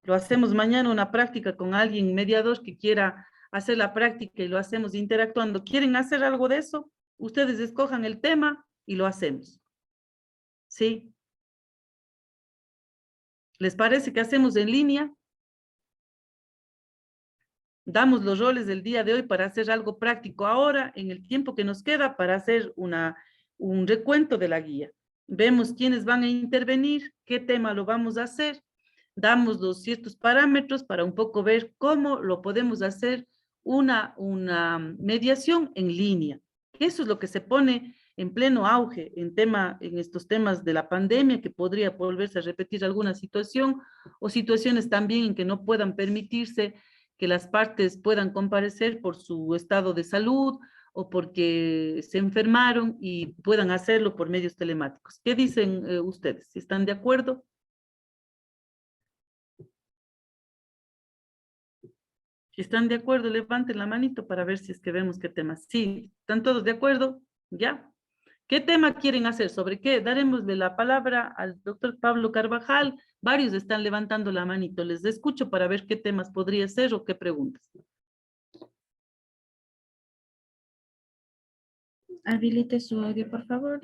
A: Lo hacemos mañana, una práctica con alguien mediador que quiera hacer la práctica y lo hacemos interactuando. ¿Quieren hacer algo de eso? Ustedes escojan el tema y lo hacemos. ¿Sí? ¿Les parece que hacemos en línea? Damos los roles del día de hoy para hacer algo práctico ahora, en el tiempo que nos queda, para hacer un recuento de la guía. Vemos quiénes van a intervenir, qué tema lo vamos a hacer, damos los ciertos parámetros para un poco ver cómo lo podemos hacer una mediación en línea. Eso es lo que se pone en pleno auge en estos temas de la pandemia, que podría volverse a repetir alguna situación o situaciones también en que no puedan permitirse que las partes puedan comparecer por su estado de salud o porque se enfermaron y puedan hacerlo por medios telemáticos. ¿Qué dicen ustedes? ¿Si están de acuerdo? Si están de acuerdo, levanten la manito para ver si es que vemos qué temas. Sí, ¿están todos de acuerdo? ¿Ya? ¿Qué tema quieren hacer? ¿Sobre qué? Daremosle la palabra al doctor Pablo Carvajal. Varios están levantando la manito. Les escucho para ver qué temas podría ser o qué preguntas.
C: Habilite su audio, por favor.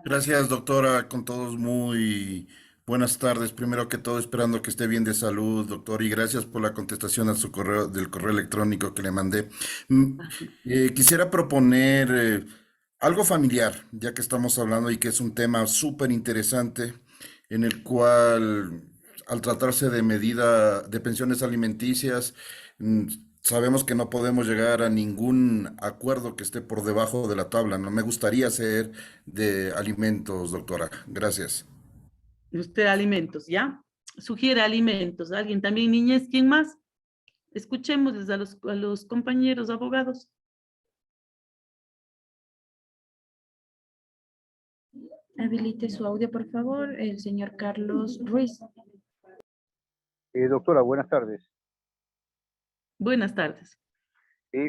F: Gracias, doctora, con todos muy buenas tardes. Primero que todo, esperando que esté bien de salud, doctor, y gracias por la contestación a su correo, del correo electrónico que le mandé. Quisiera proponer algo familiar, ya que estamos hablando y que es un tema súper interesante, en el cual, al tratarse de medida de pensiones alimenticias, mm, sabemos que no podemos llegar a ningún acuerdo que esté por debajo de la tabla. No me gustaría ser de alimentos, doctora. Gracias.
A: Usted alimentos, ¿ya? Sugiere alimentos. ¿Alguien también niñez? ¿Quién más? Escuchemos a los compañeros abogados.
C: Habilite su audio, por favor, el señor Carlos Ruiz.
G: Doctora, buenas tardes.
A: Buenas tardes.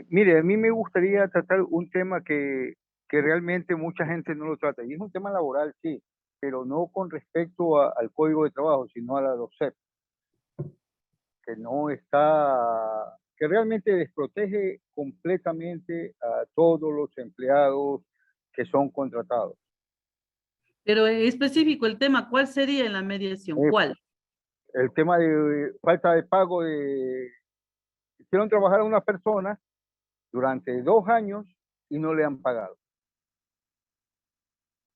G: Mire, a mí me gustaría tratar un tema que realmente mucha gente no lo trata, y es un tema laboral, sí, pero no con respecto al Código de Trabajo, sino a la DOCEP, que no está, que realmente desprotege completamente a todos los empleados que son contratados.
A: Pero específico el tema, ¿cuál sería en la mediación? ¿Cuál?
G: El tema de falta de pago de... Hicieron trabajar a una persona durante 2 años y no le han pagado.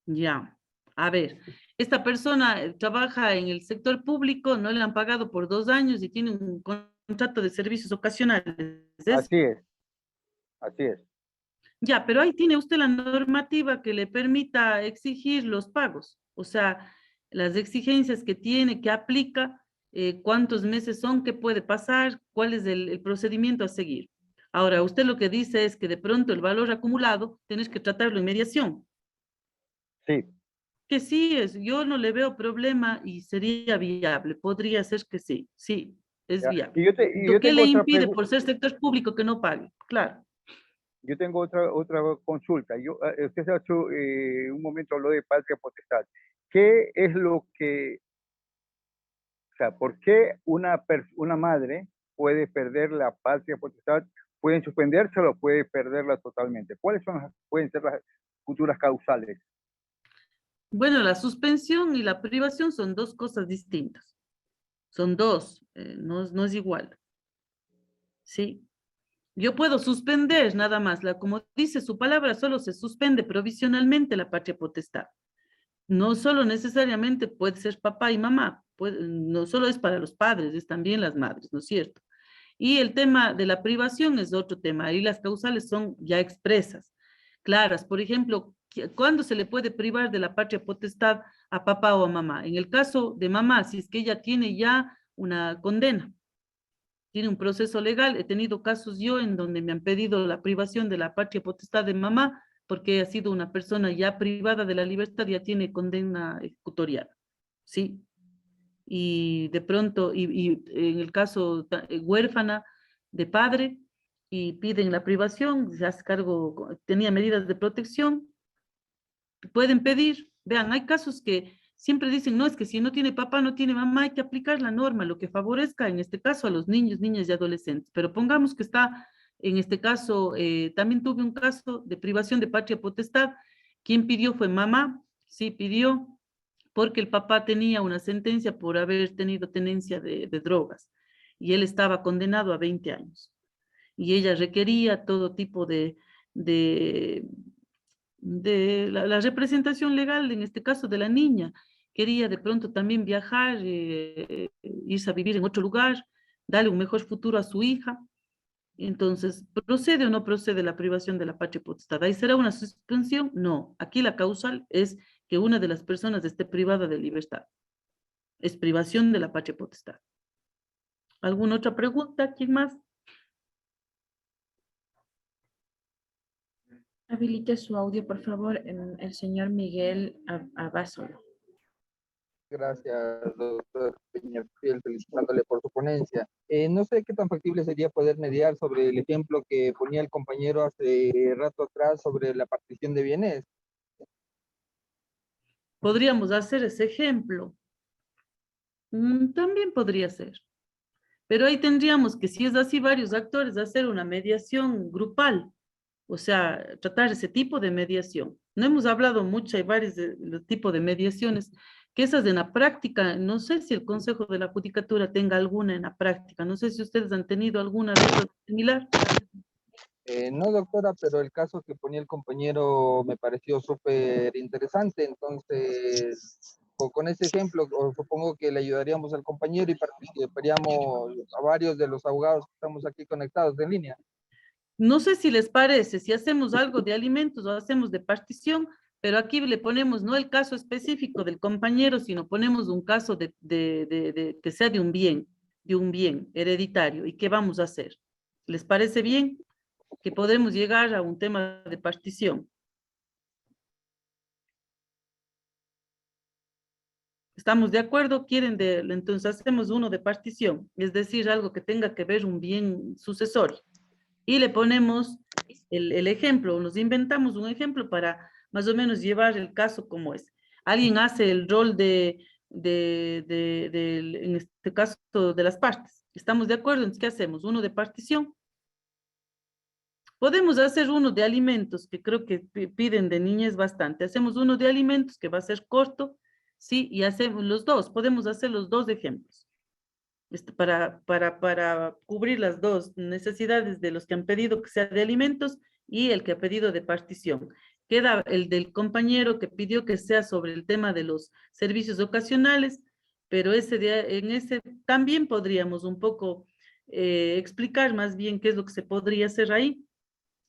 A: Ya. A ver, esta persona trabaja en el sector público, no le han pagado por 2 años y tiene un contrato de servicios ocasionales.
G: Así es, así es.
A: Ya, pero ahí tiene usted la normativa que le permita exigir los pagos, o sea, las exigencias que tiene, que aplica, cuántos meses son, qué puede pasar, cuál es el procedimiento a seguir. Ahora, usted lo que dice es que de pronto el valor acumulado tienes que tratarlo en mediación.
G: Sí.
A: Que sí es, yo no le veo problema y sería viable, podría ser que sí, sí, es
G: Ya.
A: viable.
G: Y yo
A: ¿Qué
G: tengo
A: le
G: otra
A: impide por ser sector público que no pague? Claro.
G: Yo tengo otra consulta. Usted ha hecho un momento habló de patria potestad. ¿Qué es lo que, o sea, por qué una madre puede perder la patria potestad? ¿Pueden suspendérsela o puede perderla totalmente? ¿Cuáles pueden ser las futuras causales?
A: Bueno, la suspensión y la privación son dos cosas distintas. Son dos, no es igual. ¿Sí? Yo puedo suspender nada más, como dice su palabra, solo se suspende provisionalmente la patria potestad. No solo necesariamente puede ser papá y mamá, no solo es para los padres, es también las madres, ¿no es cierto? Y el tema de la privación es otro tema, ahí las causales son ya expresas, claras. Por ejemplo, ¿cuándo se le puede privar de la patria potestad a papá o a mamá? En el caso de mamá, si es que ella tiene ya una condena, tiene un proceso legal. He tenido casos yo en donde me han pedido la privación de la patria potestad de mamá porque ha sido una persona ya privada de la libertad, ya tiene condena ejecutorial, ¿sí? Y de pronto, y en el caso huérfana de padre, y piden la privación, se hace cargo, tenía medidas de protección, pueden pedir. Vean, hay casos que siempre dicen, no, es que si no tiene papá, no tiene mamá, hay que aplicar la norma, lo que favorezca en este caso a los niños, niñas y adolescentes. Pero pongamos que está, en este caso, también tuve un caso de privación de patria potestad. Quien pidió fue mamá, sí pidió, porque el papá tenía una sentencia por haber tenido tenencia de drogas y él estaba condenado a 20 años. Y ella requería todo tipo de la representación legal, en este caso de la niña. Quería de pronto también viajar, irse a vivir en otro lugar, darle un mejor futuro a su hija. Entonces, ¿procede o no procede la privación de la patria potestad? ¿Ahí será una suspensión? No. Aquí la causal es que una de las personas esté privada de libertad. Es privación de la patria potestad. ¿Alguna otra pregunta? ¿Quién más?
C: Habilite su audio, por favor, el señor Miguel Abasolo.
H: Gracias, doctor Peñafiel, felicitándole por su ponencia. No sé qué tan factible sería poder mediar sobre el ejemplo que ponía el compañero hace rato atrás sobre la partición de bienes.
A: Podríamos hacer ese ejemplo. También podría ser. Pero ahí tendríamos que, si es así, varios actores, hacer una mediación grupal. O sea, tratar ese tipo de mediación. No hemos hablado mucho, hay varios tipos de mediaciones, que esas en la práctica, no sé si el Consejo de la Judicatura tenga alguna en la práctica, no sé si ustedes han tenido alguna de esas similar.
H: No, doctora, pero el caso que ponía el compañero me pareció súper interesante, entonces con ese ejemplo supongo que le ayudaríamos al compañero y participaríamos a varios de los abogados que estamos aquí conectados en línea.
A: No sé si les parece, si hacemos algo de alimentos o hacemos de partición, pero aquí le ponemos no el caso específico del compañero, sino ponemos un caso que sea de un bien hereditario. ¿Y qué vamos a hacer? ¿Les parece bien? Que podemos llegar a un tema de partición. ¿Estamos de acuerdo? ¿Quieren entonces hacemos uno de partición? Es decir, algo que tenga que ver un bien sucesorio. Y le ponemos el ejemplo, nos inventamos un ejemplo para más o menos llevar el caso como es. Alguien hace el rol en este caso, de las partes. ¿Estamos de acuerdo? Entonces, ¿qué hacemos? Uno de partición. Podemos hacer uno de alimentos, que creo que piden de niñez bastante. Hacemos uno de alimentos, que va a ser corto, ¿sí? Y hacemos los dos, podemos hacer los dos ejemplos. Para cubrir las dos necesidades de los que han pedido que sea de alimentos y el que ha pedido de partición. Queda el del compañero que pidió que sea sobre el tema de los servicios ocasionales, pero en ese también podríamos un poco explicar más bien qué es lo que se podría hacer ahí.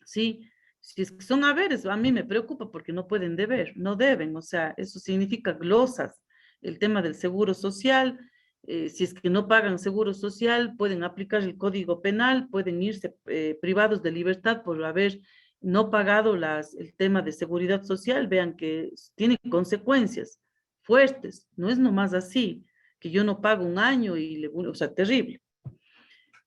A: Sí, si es que son haberes, a mí me preocupa porque no pueden deber, no deben, o sea, eso significa glosas. El tema del seguro social, si es que no pagan seguro social, pueden aplicar el Código Penal, pueden irse privados de libertad por haber no pagado el tema de seguridad social. Vean que tiene consecuencias fuertes, no es nomás así, que yo no pago un año o sea, terrible.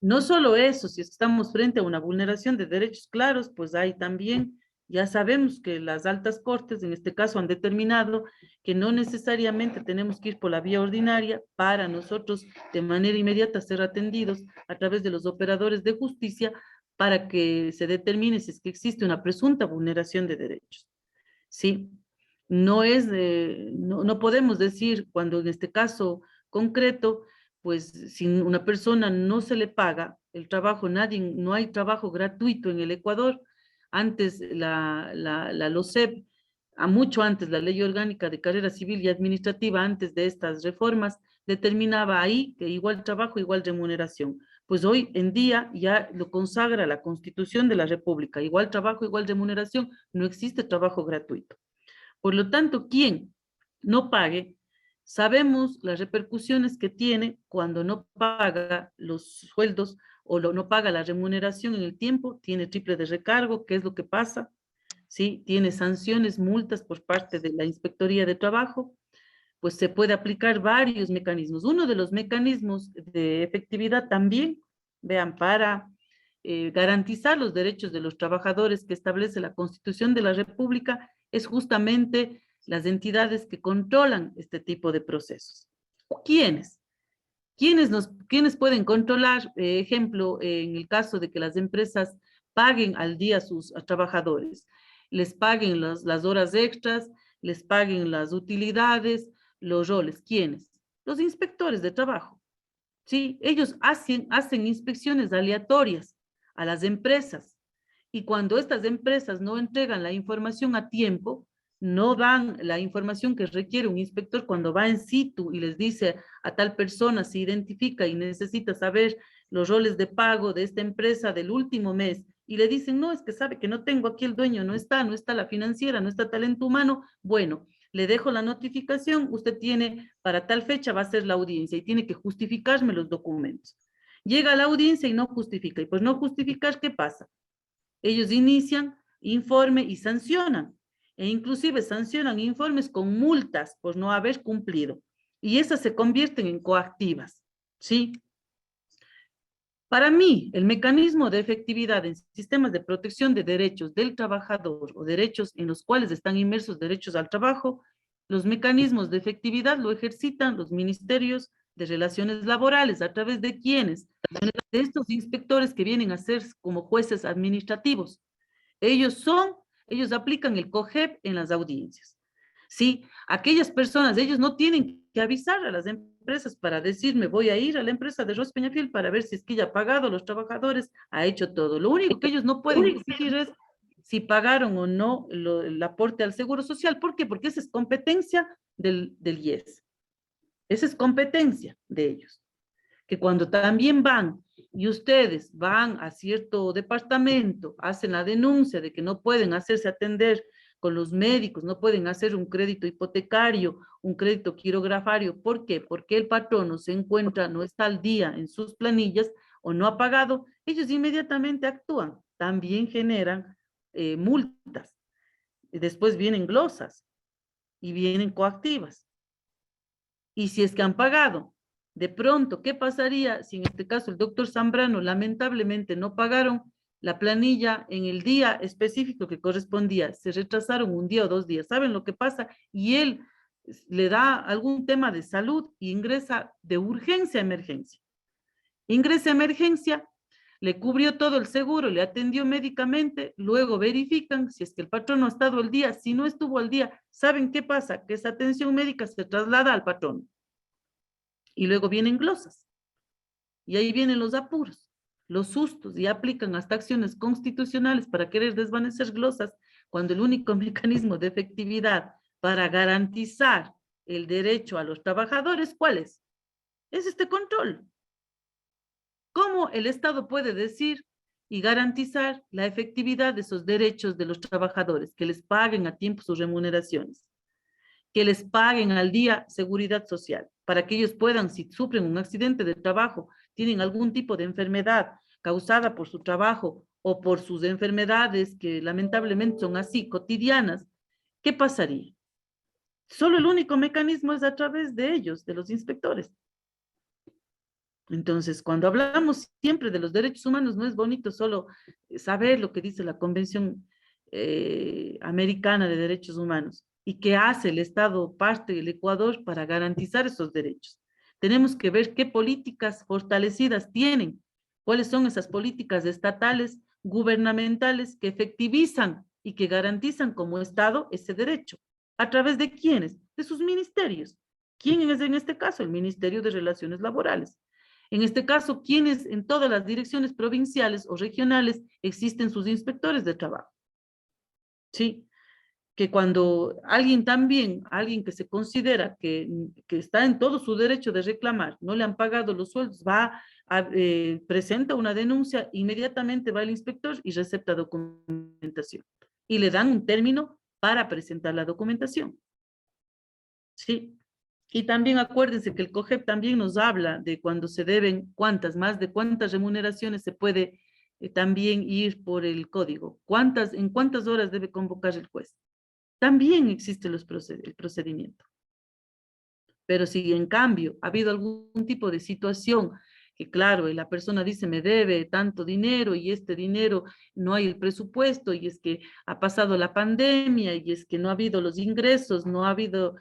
A: No solo eso, si estamos frente a una vulneración de derechos claros, pues hay también, ya sabemos que las altas cortes en este caso han determinado que no necesariamente tenemos que ir por la vía ordinaria para nosotros de manera inmediata ser atendidos a través de los operadores de justicia para que se determine si es que existe una presunta vulneración de derechos. ¿Sí? No podemos decir cuando en este caso concreto, pues si una persona no se le paga el trabajo, no hay trabajo gratuito en el Ecuador. Antes la LOCEP, mucho antes la Ley Orgánica de Carrera Civil y Administrativa, antes de estas reformas, determinaba ahí que igual trabajo, igual remuneración. Pues hoy en día ya lo consagra la Constitución de la República. Igual trabajo, igual remuneración, no existe trabajo gratuito. Por lo tanto, quien no pague, sabemos las repercusiones que tiene cuando no paga los sueldos o no paga la remuneración en el tiempo, tiene triple de recargo. ¿Qué es lo que pasa? ¿Sí? Tiene sanciones, multas por parte de la Inspectoría de Trabajo, pues se puede aplicar varios mecanismos. Uno de los mecanismos de efectividad también, vean, para garantizar los derechos de los trabajadores que establece la Constitución de la República, es justamente las entidades que controlan este tipo de procesos. ¿Quiénes? ¿Quiénes pueden controlar? Ejemplo, en el caso de que las empresas paguen al día a sus trabajadores, les paguen las horas extras, les paguen las utilidades, los roles. ¿Quiénes? Los inspectores de trabajo. ¿Sí? Ellos hacen inspecciones aleatorias a las empresas, y cuando estas empresas no entregan la información a tiempo, no dan la información que requiere un inspector cuando va en situ y les dice a tal persona, se identifica y necesita saber los roles de pago de esta empresa del último mes, y le dicen, no, es que sabe que no tengo aquí el dueño, no está la financiera, no está talento humano. Bueno, le dejo la notificación, usted tiene para tal fecha va a ser la audiencia y tiene que justificarme los documentos. Llega a la audiencia y no justifica, y pues no justificar, ¿qué pasa? Ellos inician informe y sancionan, e inclusive sancionan informes con multas por no haber cumplido, y esas se convierten en coactivas, ¿sí? Para mí, el mecanismo de efectividad en sistemas de protección de derechos del trabajador o derechos en los cuales están inmersos derechos al trabajo Los mecanismos de efectividad lo ejercitan los ministerios de relaciones laborales, ¿a través de quiénes? De estos inspectores que vienen a ser como jueces administrativos. Ellos aplican el COGEP en las audiencias. Sí, aquellas personas, ellos no tienen que avisar a las empresas para decirme, voy a ir a la empresa de Ross Peñafiel para ver si es que ella ha pagado a los trabajadores, ha hecho todo. Lo único que ellos no pueden exigir es si pagaron o no el aporte al Seguro Social. ¿Por qué? Porque esa es competencia del IES. Esa es competencia de ellos. Que cuando también van y ustedes van a cierto departamento, hacen la denuncia de que no pueden hacerse atender con los médicos, no pueden hacer un crédito hipotecario, un crédito quirografario. ¿Por qué? Porque el patrono se encuentra, no está al día en sus planillas o no ha pagado, ellos inmediatamente actúan. También generan multas. Y después vienen glosas y vienen coactivas. Y si es que han pagado, de pronto, ¿qué pasaría si en este caso el doctor Zambrano lamentablemente no pagaron la planilla en el día específico que correspondía? Se retrasaron un día o 2 días. ¿Saben lo que pasa? Y él le da algún tema de salud y ingresa de urgencia a emergencia. Ingresa a emergencia, le cubrió todo el seguro, le atendió médicamente, luego verifican si es que el patrón no ha estado al día. Si no estuvo al día, ¿saben qué pasa? Que esa atención médica se traslada al patrón. Y luego vienen glosas. Y ahí vienen los apuros, los sustos, y aplican hasta acciones constitucionales para querer desvanecer glosas, cuando el único mecanismo de efectividad para garantizar el derecho a los trabajadores, ¿cuál es? Es este control. ¿Cómo el Estado puede decir y garantizar la efectividad de esos derechos de los trabajadores? Que les paguen a tiempo sus remuneraciones, que les paguen al día seguridad social, para que ellos puedan, si sufren un accidente de trabajo, tienen algún tipo de enfermedad causada por su trabajo o por sus enfermedades que lamentablemente son así, cotidianas, ¿qué pasaría? Solo el único mecanismo es a través de ellos, de los inspectores. Entonces, cuando hablamos siempre de los derechos humanos, no es bonito solo saber lo que dice la Convención Americana de Derechos Humanos y qué hace el Estado parte del Ecuador para garantizar esos derechos. Tenemos que ver qué políticas fortalecidas tienen, cuáles son esas políticas estatales, gubernamentales que efectivizan y que garantizan como Estado ese derecho. ¿A través de quiénes? De sus ministerios. ¿Quién es en este caso? El Ministerio de Relaciones Laborales. En este caso, ¿quiénes en todas las direcciones provinciales o regionales existen sus inspectores de trabajo? Sí, que cuando alguien que se considera que está en todo su derecho de reclamar, no le han pagado los sueldos, presenta una denuncia, inmediatamente va el inspector y recepta documentación. Y le dan un término para presentar la documentación. Sí. Y también acuérdense que el COGEP también nos habla de cuando se deben más de cuántas remuneraciones se puede también ir por el código. ¿En cuántas horas debe convocar el juez? También existe el procedimiento. Pero si en cambio ha habido algún tipo de situación que claro, la persona dice me debe tanto dinero y este dinero no hay el presupuesto y es que ha pasado la pandemia y es que no ha habido los ingresos, no ha habido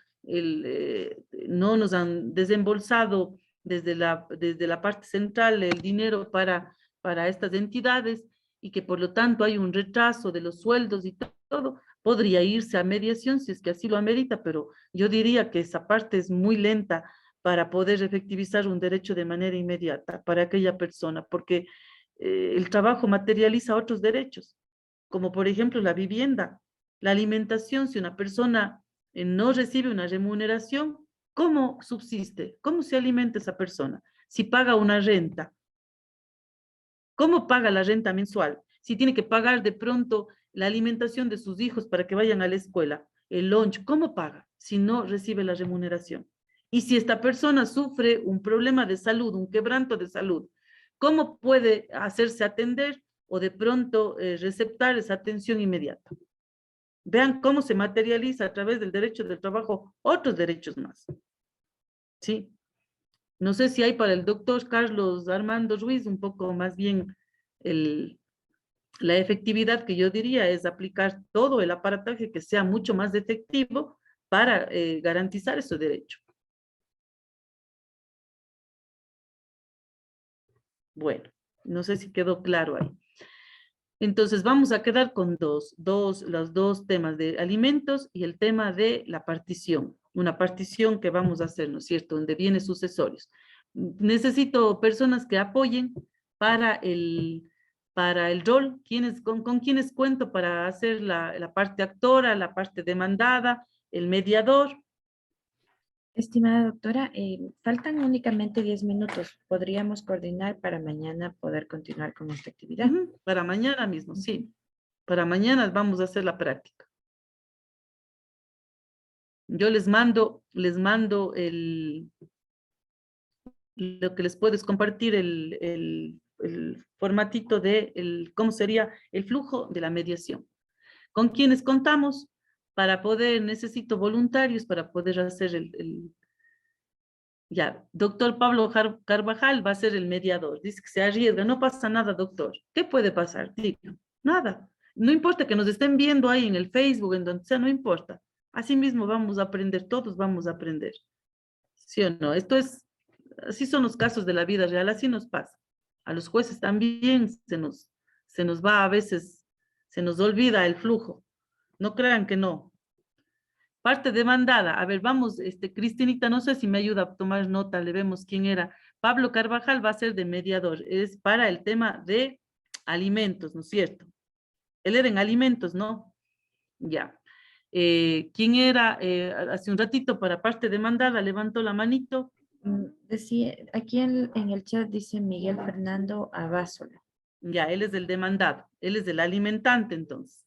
A: no nos han desembolsado desde la parte central el dinero para estas entidades y que por lo tanto hay un retraso de los sueldos y todo, podría irse a mediación si es que así lo amerita, pero yo diría que esa parte es muy lenta para poder efectivizar un derecho de manera inmediata para aquella persona, porque el trabajo materializa otros derechos, como por ejemplo la vivienda, la alimentación. Si una persona no recibe una remuneración, ¿cómo subsiste? ¿Cómo se alimenta esa persona? Si paga una renta, ¿cómo paga la renta mensual? Si tiene que pagar de pronto la alimentación de sus hijos para que vayan a la escuela, el lunch, ¿cómo paga si no recibe la remuneración? Y si esta persona sufre un problema de salud, un quebranto de salud, ¿cómo puede hacerse atender o de pronto receptar esa atención inmediata? Vean cómo se materializa a través del derecho del trabajo otros derechos más. ¿Sí? No sé si hay para el doctor Carlos Armando Ruiz un poco más bien la efectividad que yo diría es aplicar todo el aparataje que sea mucho más efectivo para garantizar ese derecho. Bueno, no sé si quedó claro ahí. Entonces vamos a quedar con los dos temas de alimentos y el tema de la partición. Una partición que vamos a hacer, ¿no es cierto?, donde bienes sucesorios. Necesito personas que apoyen para el rol, con quienes cuento para hacer la parte actora, la parte demandada, el mediador.
C: Estimada doctora, faltan únicamente 10 minutos. ¿Podríamos coordinar para mañana poder continuar con esta actividad?
A: Para mañana mismo, sí. Para mañana vamos a hacer la práctica. Yo les mando lo que les puedes compartir el formatito de cómo sería el flujo de la mediación. ¿Con quiénes contamos? Para poder, necesito voluntarios para poder hacer ya, doctor Pablo Carvajal va a ser el mediador. Dice que se arriesga, no pasa nada, doctor. ¿Qué puede pasar? Diga, nada. No importa que nos estén viendo ahí en el Facebook, en donde sea, no importa. Así mismo vamos a aprender, todos vamos a aprender. ¿Sí o no? Así son los casos de la vida real, así nos pasa. A los jueces también se nos va a veces, se nos olvida el flujo. No crean que no. Parte demandada. A ver, vamos, Cristinita, no sé si me ayuda a tomar nota, le vemos quién era. Pablo Carvajal va a ser de mediador. Es para el tema de alimentos, ¿no es cierto? Él era en alimentos, ¿no? Ya. ¿Quién era hace un ratito para parte demandada? Levantó la manito.
C: Decía, aquí en el chat dice Miguel Fernando Abásola.
A: Ya, él es el demandado. Él es el alimentante, entonces.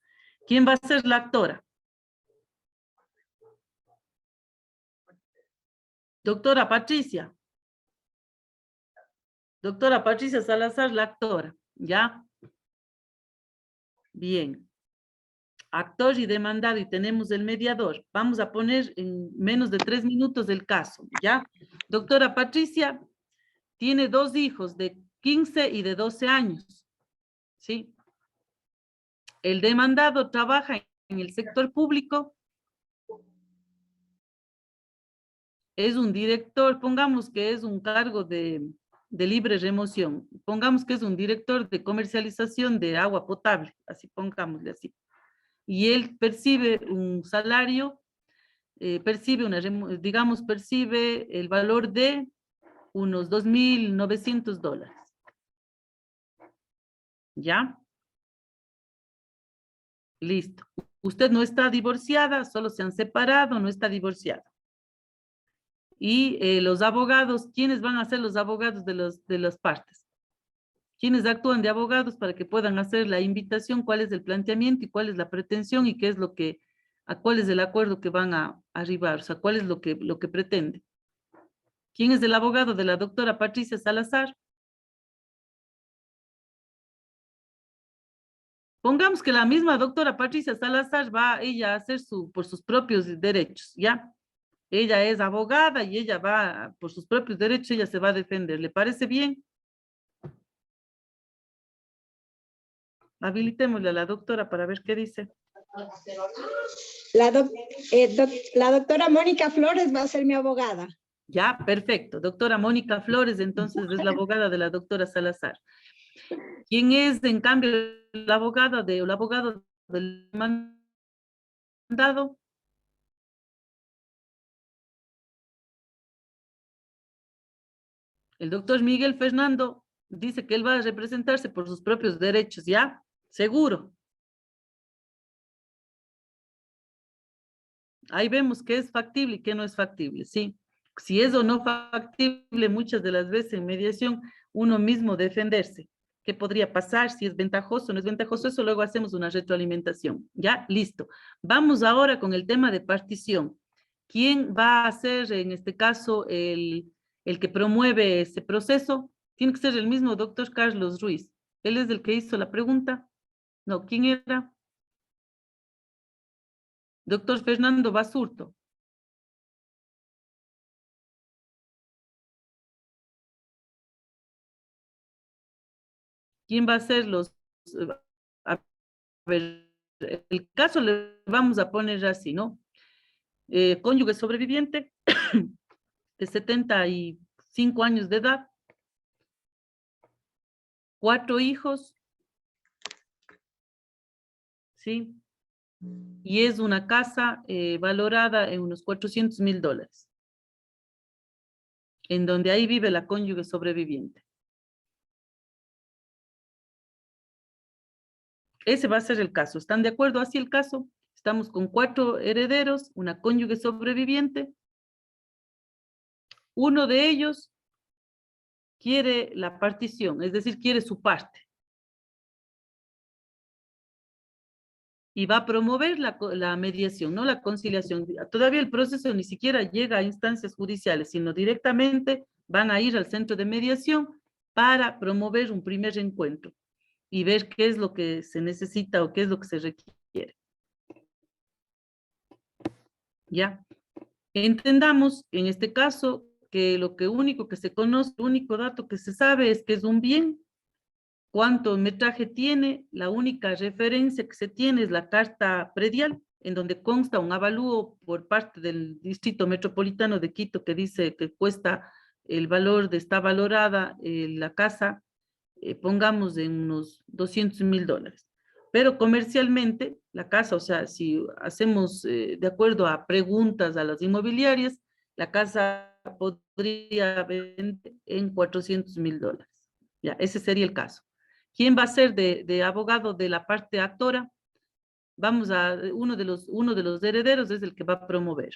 A: ¿Quién va a ser la actora? Doctora Patricia. Doctora Patricia Salazar, la actora. ¿Ya? Bien. Actor y demandado, y tenemos el mediador. Vamos a poner en menos de 3 minutos el caso. ¿Ya? Doctora Patricia tiene 2 hijos de 15 y de 12 años. ¿Sí? El demandado trabaja en el sector público. Es un director, pongamos que es un cargo de libre remoción. Pongamos que es un director de comercialización de agua potable, así pongámosle así. Y él percibe un salario, percibe el valor de unos $2,900. ¿Ya? Listo. Usted no está divorciada, solo se han separado, no está divorciada. Y los abogados, ¿quiénes van a ser los abogados de las partes? ¿Quiénes actúan de abogados para que puedan hacer la invitación? ¿Cuál es el planteamiento y cuál es la pretensión y qué es cuál es el acuerdo que van a arribar? O sea, ¿cuál es lo que pretende? ¿Quién es el abogado de la doctora Patricia Salazar? Pongamos que la misma doctora Patricia Salazar va ella a hacer por sus propios derechos, ¿ya? Ella es abogada y ella va, por sus propios derechos, ella se va a defender. ¿Le parece bien? Habilitémosle a la doctora para ver qué dice.
B: La doctora Mónica Flores va a ser mi abogada.
A: Ya, perfecto. Doctora Mónica Flores, entonces es la abogada de la doctora Salazar. ¿Quién es, en cambio, el abogado del mandado? El doctor Miguel Fernando dice que él va a representarse por sus propios derechos, ¿ya? Seguro. Ahí vemos qué es factible y qué no es factible, ¿sí? Si es o no factible, muchas de las veces en mediación, uno mismo defenderse. ¿Qué podría pasar? Si es ventajoso o no es ventajoso, eso luego hacemos una retroalimentación. ¿Ya? Listo. Vamos ahora con el tema de partición. ¿Quién va a ser, en este caso, el que promueve ese proceso? Tiene que ser el mismo doctor Carlos Ruiz. ¿Él es el que hizo la pregunta? No, ¿quién era? Doctor Fernando Basurto. ¿Quién va a ser a ver, el caso le vamos a poner así, ¿no? cónyuge sobreviviente de 75 años de edad, 4 hijos, ¿sí? Y es una casa valorada en unos $400,000, en donde ahí vive la cónyuge sobreviviente. Ese va a ser el caso. ¿Están de acuerdo así el caso? Estamos con 4 herederos, una cónyuge sobreviviente. Uno de ellos quiere la partición, es decir, quiere su parte. Y va a promover la mediación, no la conciliación. Todavía el proceso ni siquiera llega a instancias judiciales, sino directamente van a ir al centro de mediación para promover un primer encuentro y ver qué es lo que se necesita o qué es lo que se requiere. ¿Ya? Entendamos en este caso que lo único que se conoce, el único dato que se sabe es que es un bien. ¿Cuánto metraje tiene? La única referencia que se tiene es la carta predial, en donde consta un avalúo por parte del Distrito Metropolitano de Quito que dice que cuesta el valor está valorada la casa, pongamos en unos $200,000. Pero comercialmente, la casa, o sea, si hacemos de acuerdo a preguntas a las inmobiliarias, la casa podría vender en $400,000. Ya, ese sería el caso. ¿Quién va a ser de abogado de la parte actora? Vamos a, uno de los herederos es el que va a promover.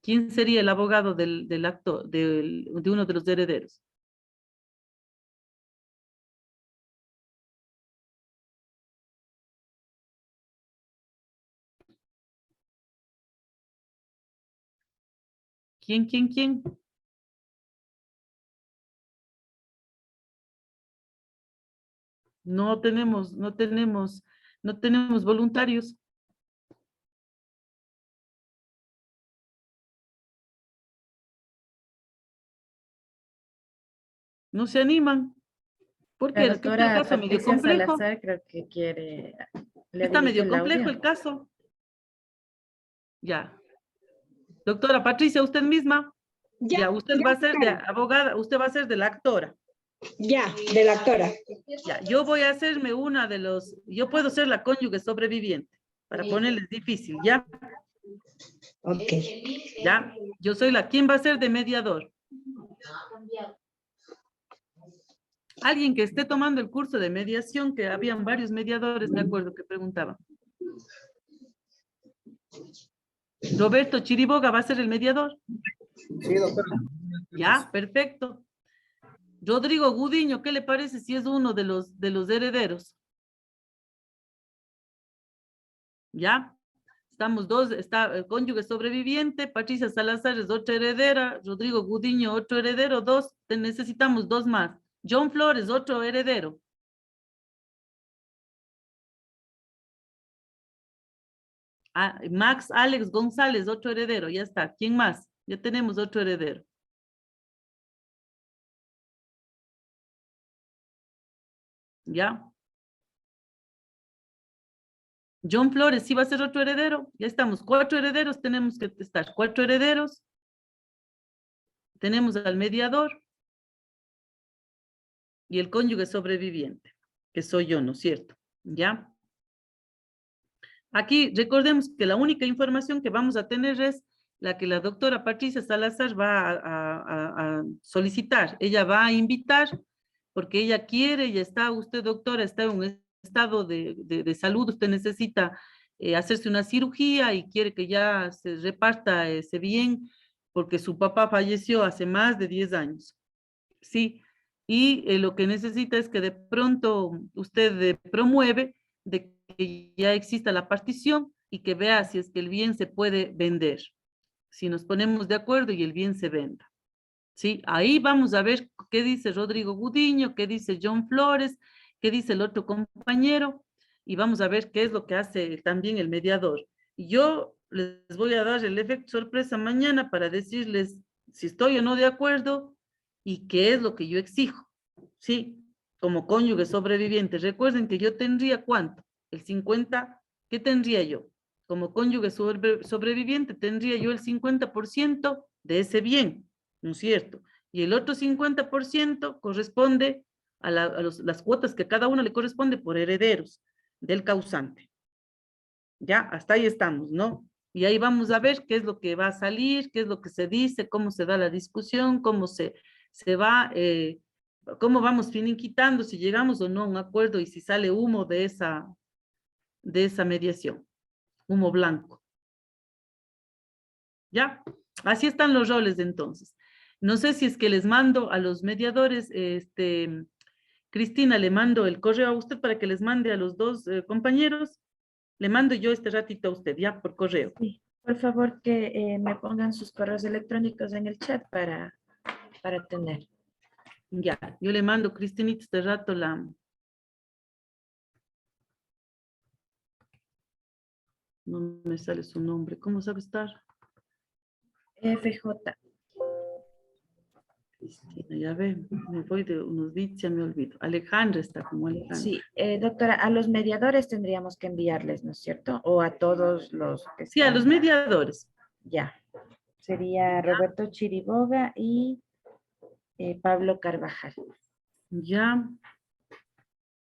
A: ¿Quién sería el abogado del acto, de uno de los herederos? ¿Quién? No tenemos voluntarios. No se animan. ¿Por qué?
C: La
A: Es que está el
C: doctora
A: caso medio
C: Patricia
A: complejo.
C: Salazar creo que quiere... le
A: Está
C: habilito
A: medio
C: el
A: complejo
C: audio.
A: el caso. Ya. Doctora Patricia, usted misma. Ya, usted va a ser de abogada, usted va a ser de la actora.
B: Ya, de la actora.
A: Ya, yo voy a hacerme yo puedo ser la cónyuge sobreviviente, para ponerles difícil, ¿ya?
B: Ok.
A: Ya, yo soy ¿quién va a ser de mediador? Alguien que esté tomando el curso de mediación, que habían varios mediadores, me acuerdo que preguntaban. Roberto Chiriboga va a ser el mediador.
H: Sí, doctora.
A: Ya, perfecto. Rodrigo Gudiño, ¿qué le parece si es uno de los herederos? ¿Ya? Estamos dos, está el cónyuge sobreviviente, Patricia Salazar es otra heredera, Rodrigo Gudiño otro heredero, necesitamos 2 más. John Flores, otro heredero. Max Alex González, otro heredero, ya está. ¿Quién más? Ya tenemos otro heredero. ¿Ya? John Flores, ¿sí va a ser otro heredero? Ya estamos, 4 herederos, tenemos que estar 4 herederos. Tenemos al mediador y el cónyuge sobreviviente, que soy yo, ¿no es cierto? ¿Ya? Aquí recordemos que la única información que vamos a tener es la que la doctora Patricia Salazar va a solicitar. Ella va a invitar, porque ella quiere, ya está, usted doctora, está en un estado de salud, usted necesita hacerse una cirugía y quiere que ya se reparta ese bien, porque su papá falleció hace más de 10 años. Sí, y lo que necesita es que de pronto usted promueve de que ya exista la partición y que vea si es que el bien se puede vender. Si nos ponemos de acuerdo y el bien se venda. ¿Sí? Ahí vamos a ver qué dice Rodrigo Gudiño, qué dice John Flores, qué dice el otro compañero, y vamos a ver qué es lo que hace también el mediador. Y yo les voy a dar el efecto sorpresa mañana para decirles si estoy o no de acuerdo y qué es lo que yo exijo. ¿Sí? Como cónyuge sobreviviente. Recuerden que yo tendría ¿cuánto? El 50, ¿qué tendría yo? como cónyuge sobreviviente tendría yo el 50% de ese bien, ¿no es cierto? Y el otro 50% corresponde a las cuotas que cada uno le corresponde por herederos del causante. Ya, hasta ahí estamos, ¿no? Y ahí vamos a ver qué es lo que va a salir, qué es lo que se dice, cómo se da la discusión, cómo se va, cómo vamos finiquitando, si llegamos o no a un acuerdo y si sale humo de esa mediación, humo blanco. ¿Ya? Así están los roles entonces. No sé si es que les mando a los mediadores, Cristina, le mando el correo a usted para que les mande a los dos compañeros. Le mando yo este ratito a usted, ya, por correo.
C: Sí, por favor que me pongan sus correos electrónicos en el chat para tener.
A: Ya, yo le mando, Cristinita, este rato no me sale su nombre. ¿Cómo sabe estar?
C: FJ.
A: Cristina, ya ve, me voy de unos bits, ya me olvido. Alejandra está como Alejandra.
C: Sí, doctora, a los mediadores tendríamos que enviarles, ¿no es cierto? O a todos los que
A: Sí, a
C: están-
A: los mediadores.
C: Ya. Sería Roberto Chiriboga y Pablo Carvajal.
A: Ya.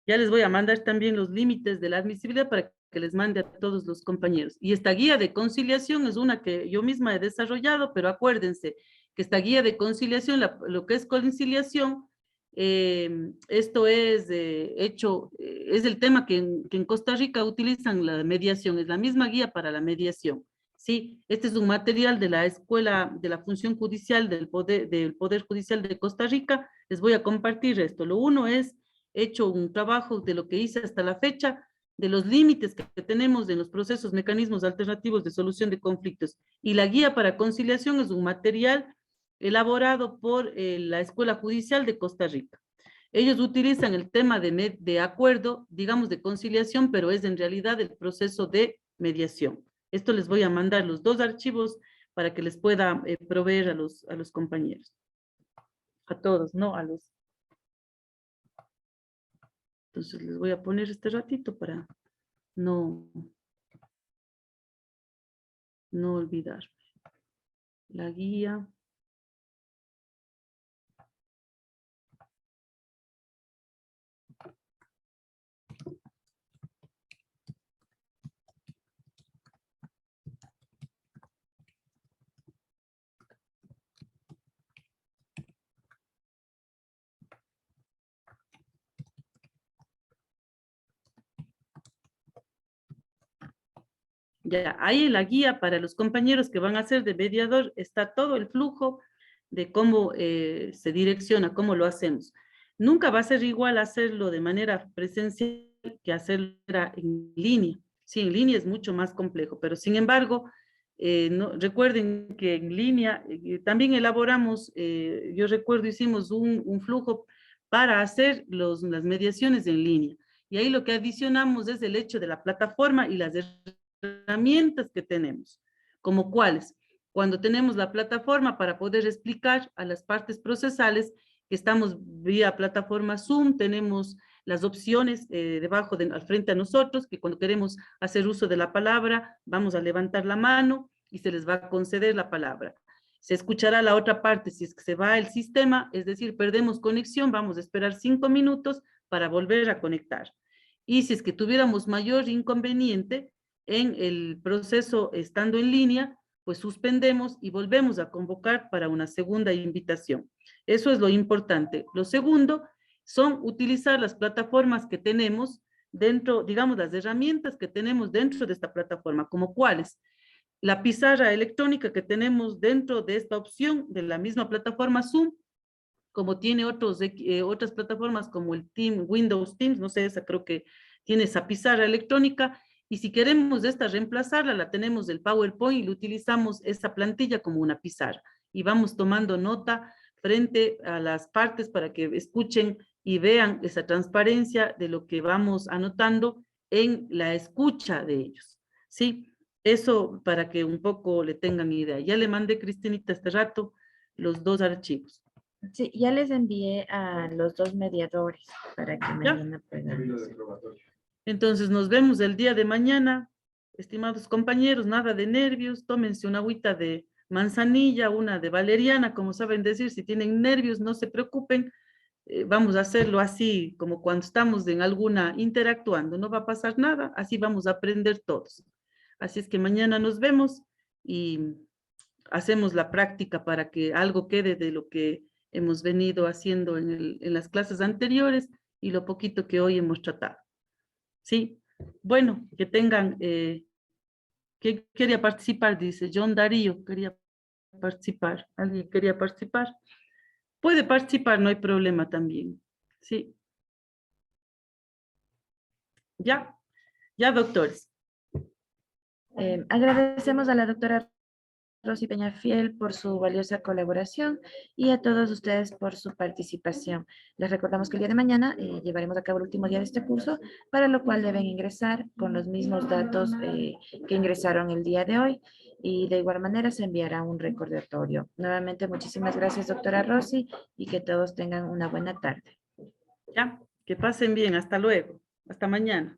A: Ya les voy a mandar también los límites de la admisibilidad para que les mande a todos los compañeros. Y esta guía de conciliación es una que yo misma he desarrollado, pero acuérdense que esta guía de conciliación, lo que es conciliación, esto es es el tema que en Costa Rica utilizan la mediación, es la misma guía para la mediación. Sí, este es un material de la Escuela de la Función Judicial del Poder Judicial de Costa Rica. Les voy a compartir esto. Lo uno es hecho un trabajo de lo que hice hasta la fecha, de los límites que tenemos en los procesos, mecanismos alternativos de solución de conflictos. Y la guía para conciliación es un material elaborado por la Escuela Judicial de Costa Rica. Ellos utilizan el tema de acuerdo, digamos de conciliación, pero es en realidad el proceso de mediación. Esto les voy a mandar los dos archivos para que les pueda proveer a los compañeros. A todos, no a los... Entonces les voy a poner este ratito para no olvidarme. La guía. Ya, ahí en la guía para los compañeros que van a ser de mediador está todo el flujo de cómo se direcciona, cómo lo hacemos. Nunca va a ser igual hacerlo de manera presencial que hacerlo en línea. Sí, en línea es mucho más complejo, pero sin embargo, recuerden que en línea también elaboramos, yo recuerdo hicimos un flujo para hacer las mediaciones en línea. Y ahí lo que adicionamos es el hecho de la plataforma y las herramientas que tenemos, como cuáles. Cuando tenemos la plataforma para poder explicar a las partes procesales que estamos vía plataforma Zoom, tenemos las opciones debajo, al frente a nosotros, que cuando queremos hacer uso de la palabra, vamos a levantar la mano y se les va a conceder la palabra. Se escuchará la otra parte si es que se va el sistema, es decir, perdemos conexión, vamos a esperar 5 minutos para volver a conectar. Y si es que tuviéramos mayor inconveniente en el proceso estando en línea, pues suspendemos y volvemos a convocar para una segunda invitación. Eso es lo importante. Lo segundo son utilizar las plataformas que tenemos dentro, digamos, las herramientas que tenemos dentro de esta plataforma, como cuáles. La pizarra electrónica que tenemos dentro de esta opción de la misma plataforma Zoom, como tiene otras plataformas como el Windows Teams, no sé, esa creo que tiene esa pizarra electrónica, y si queremos esta reemplazarla, la tenemos del PowerPoint y lo utilizamos esa plantilla como una pizarra. Y vamos tomando nota frente a las partes para que escuchen y vean esa transparencia de lo que vamos anotando en la escucha de ellos. ¿Sí? Eso para que un poco le tengan idea. Ya le mandé, Cristinita, este rato los dos archivos.
C: Sí, ya les envié a los dos mediadores para que mañana puedan.
A: Entonces nos vemos el día de mañana estimados compañeros, nada de nervios, tómense una agüita de manzanilla, una de valeriana, como saben decir, si tienen nervios, no se preocupen, vamos a hacerlo así, como cuando estamos en alguna interactuando, no va a pasar nada, así vamos a aprender todos. Así es que mañana nos vemos y hacemos la práctica para que algo quede de lo que hemos venido haciendo en las clases anteriores y lo poquito que hoy hemos tratado. Sí, bueno, que tengan, ¿quién quería participar? Dice John Darío, quería participar. ¿Alguien quería participar? Puede participar, no hay problema también. Sí. Ya, ya, doctores.
C: Agradecemos a la doctora Rosy Peñafiel por su valiosa colaboración y a todos ustedes por su participación. Les recordamos que el día de mañana llevaremos a cabo el último día de este curso, para lo cual deben ingresar con los mismos datos que ingresaron el día de hoy, y de igual manera se enviará un recordatorio. Nuevamente, muchísimas gracias, doctora Rosy, y que todos tengan una buena tarde.
A: Ya, que pasen bien, hasta luego, hasta mañana.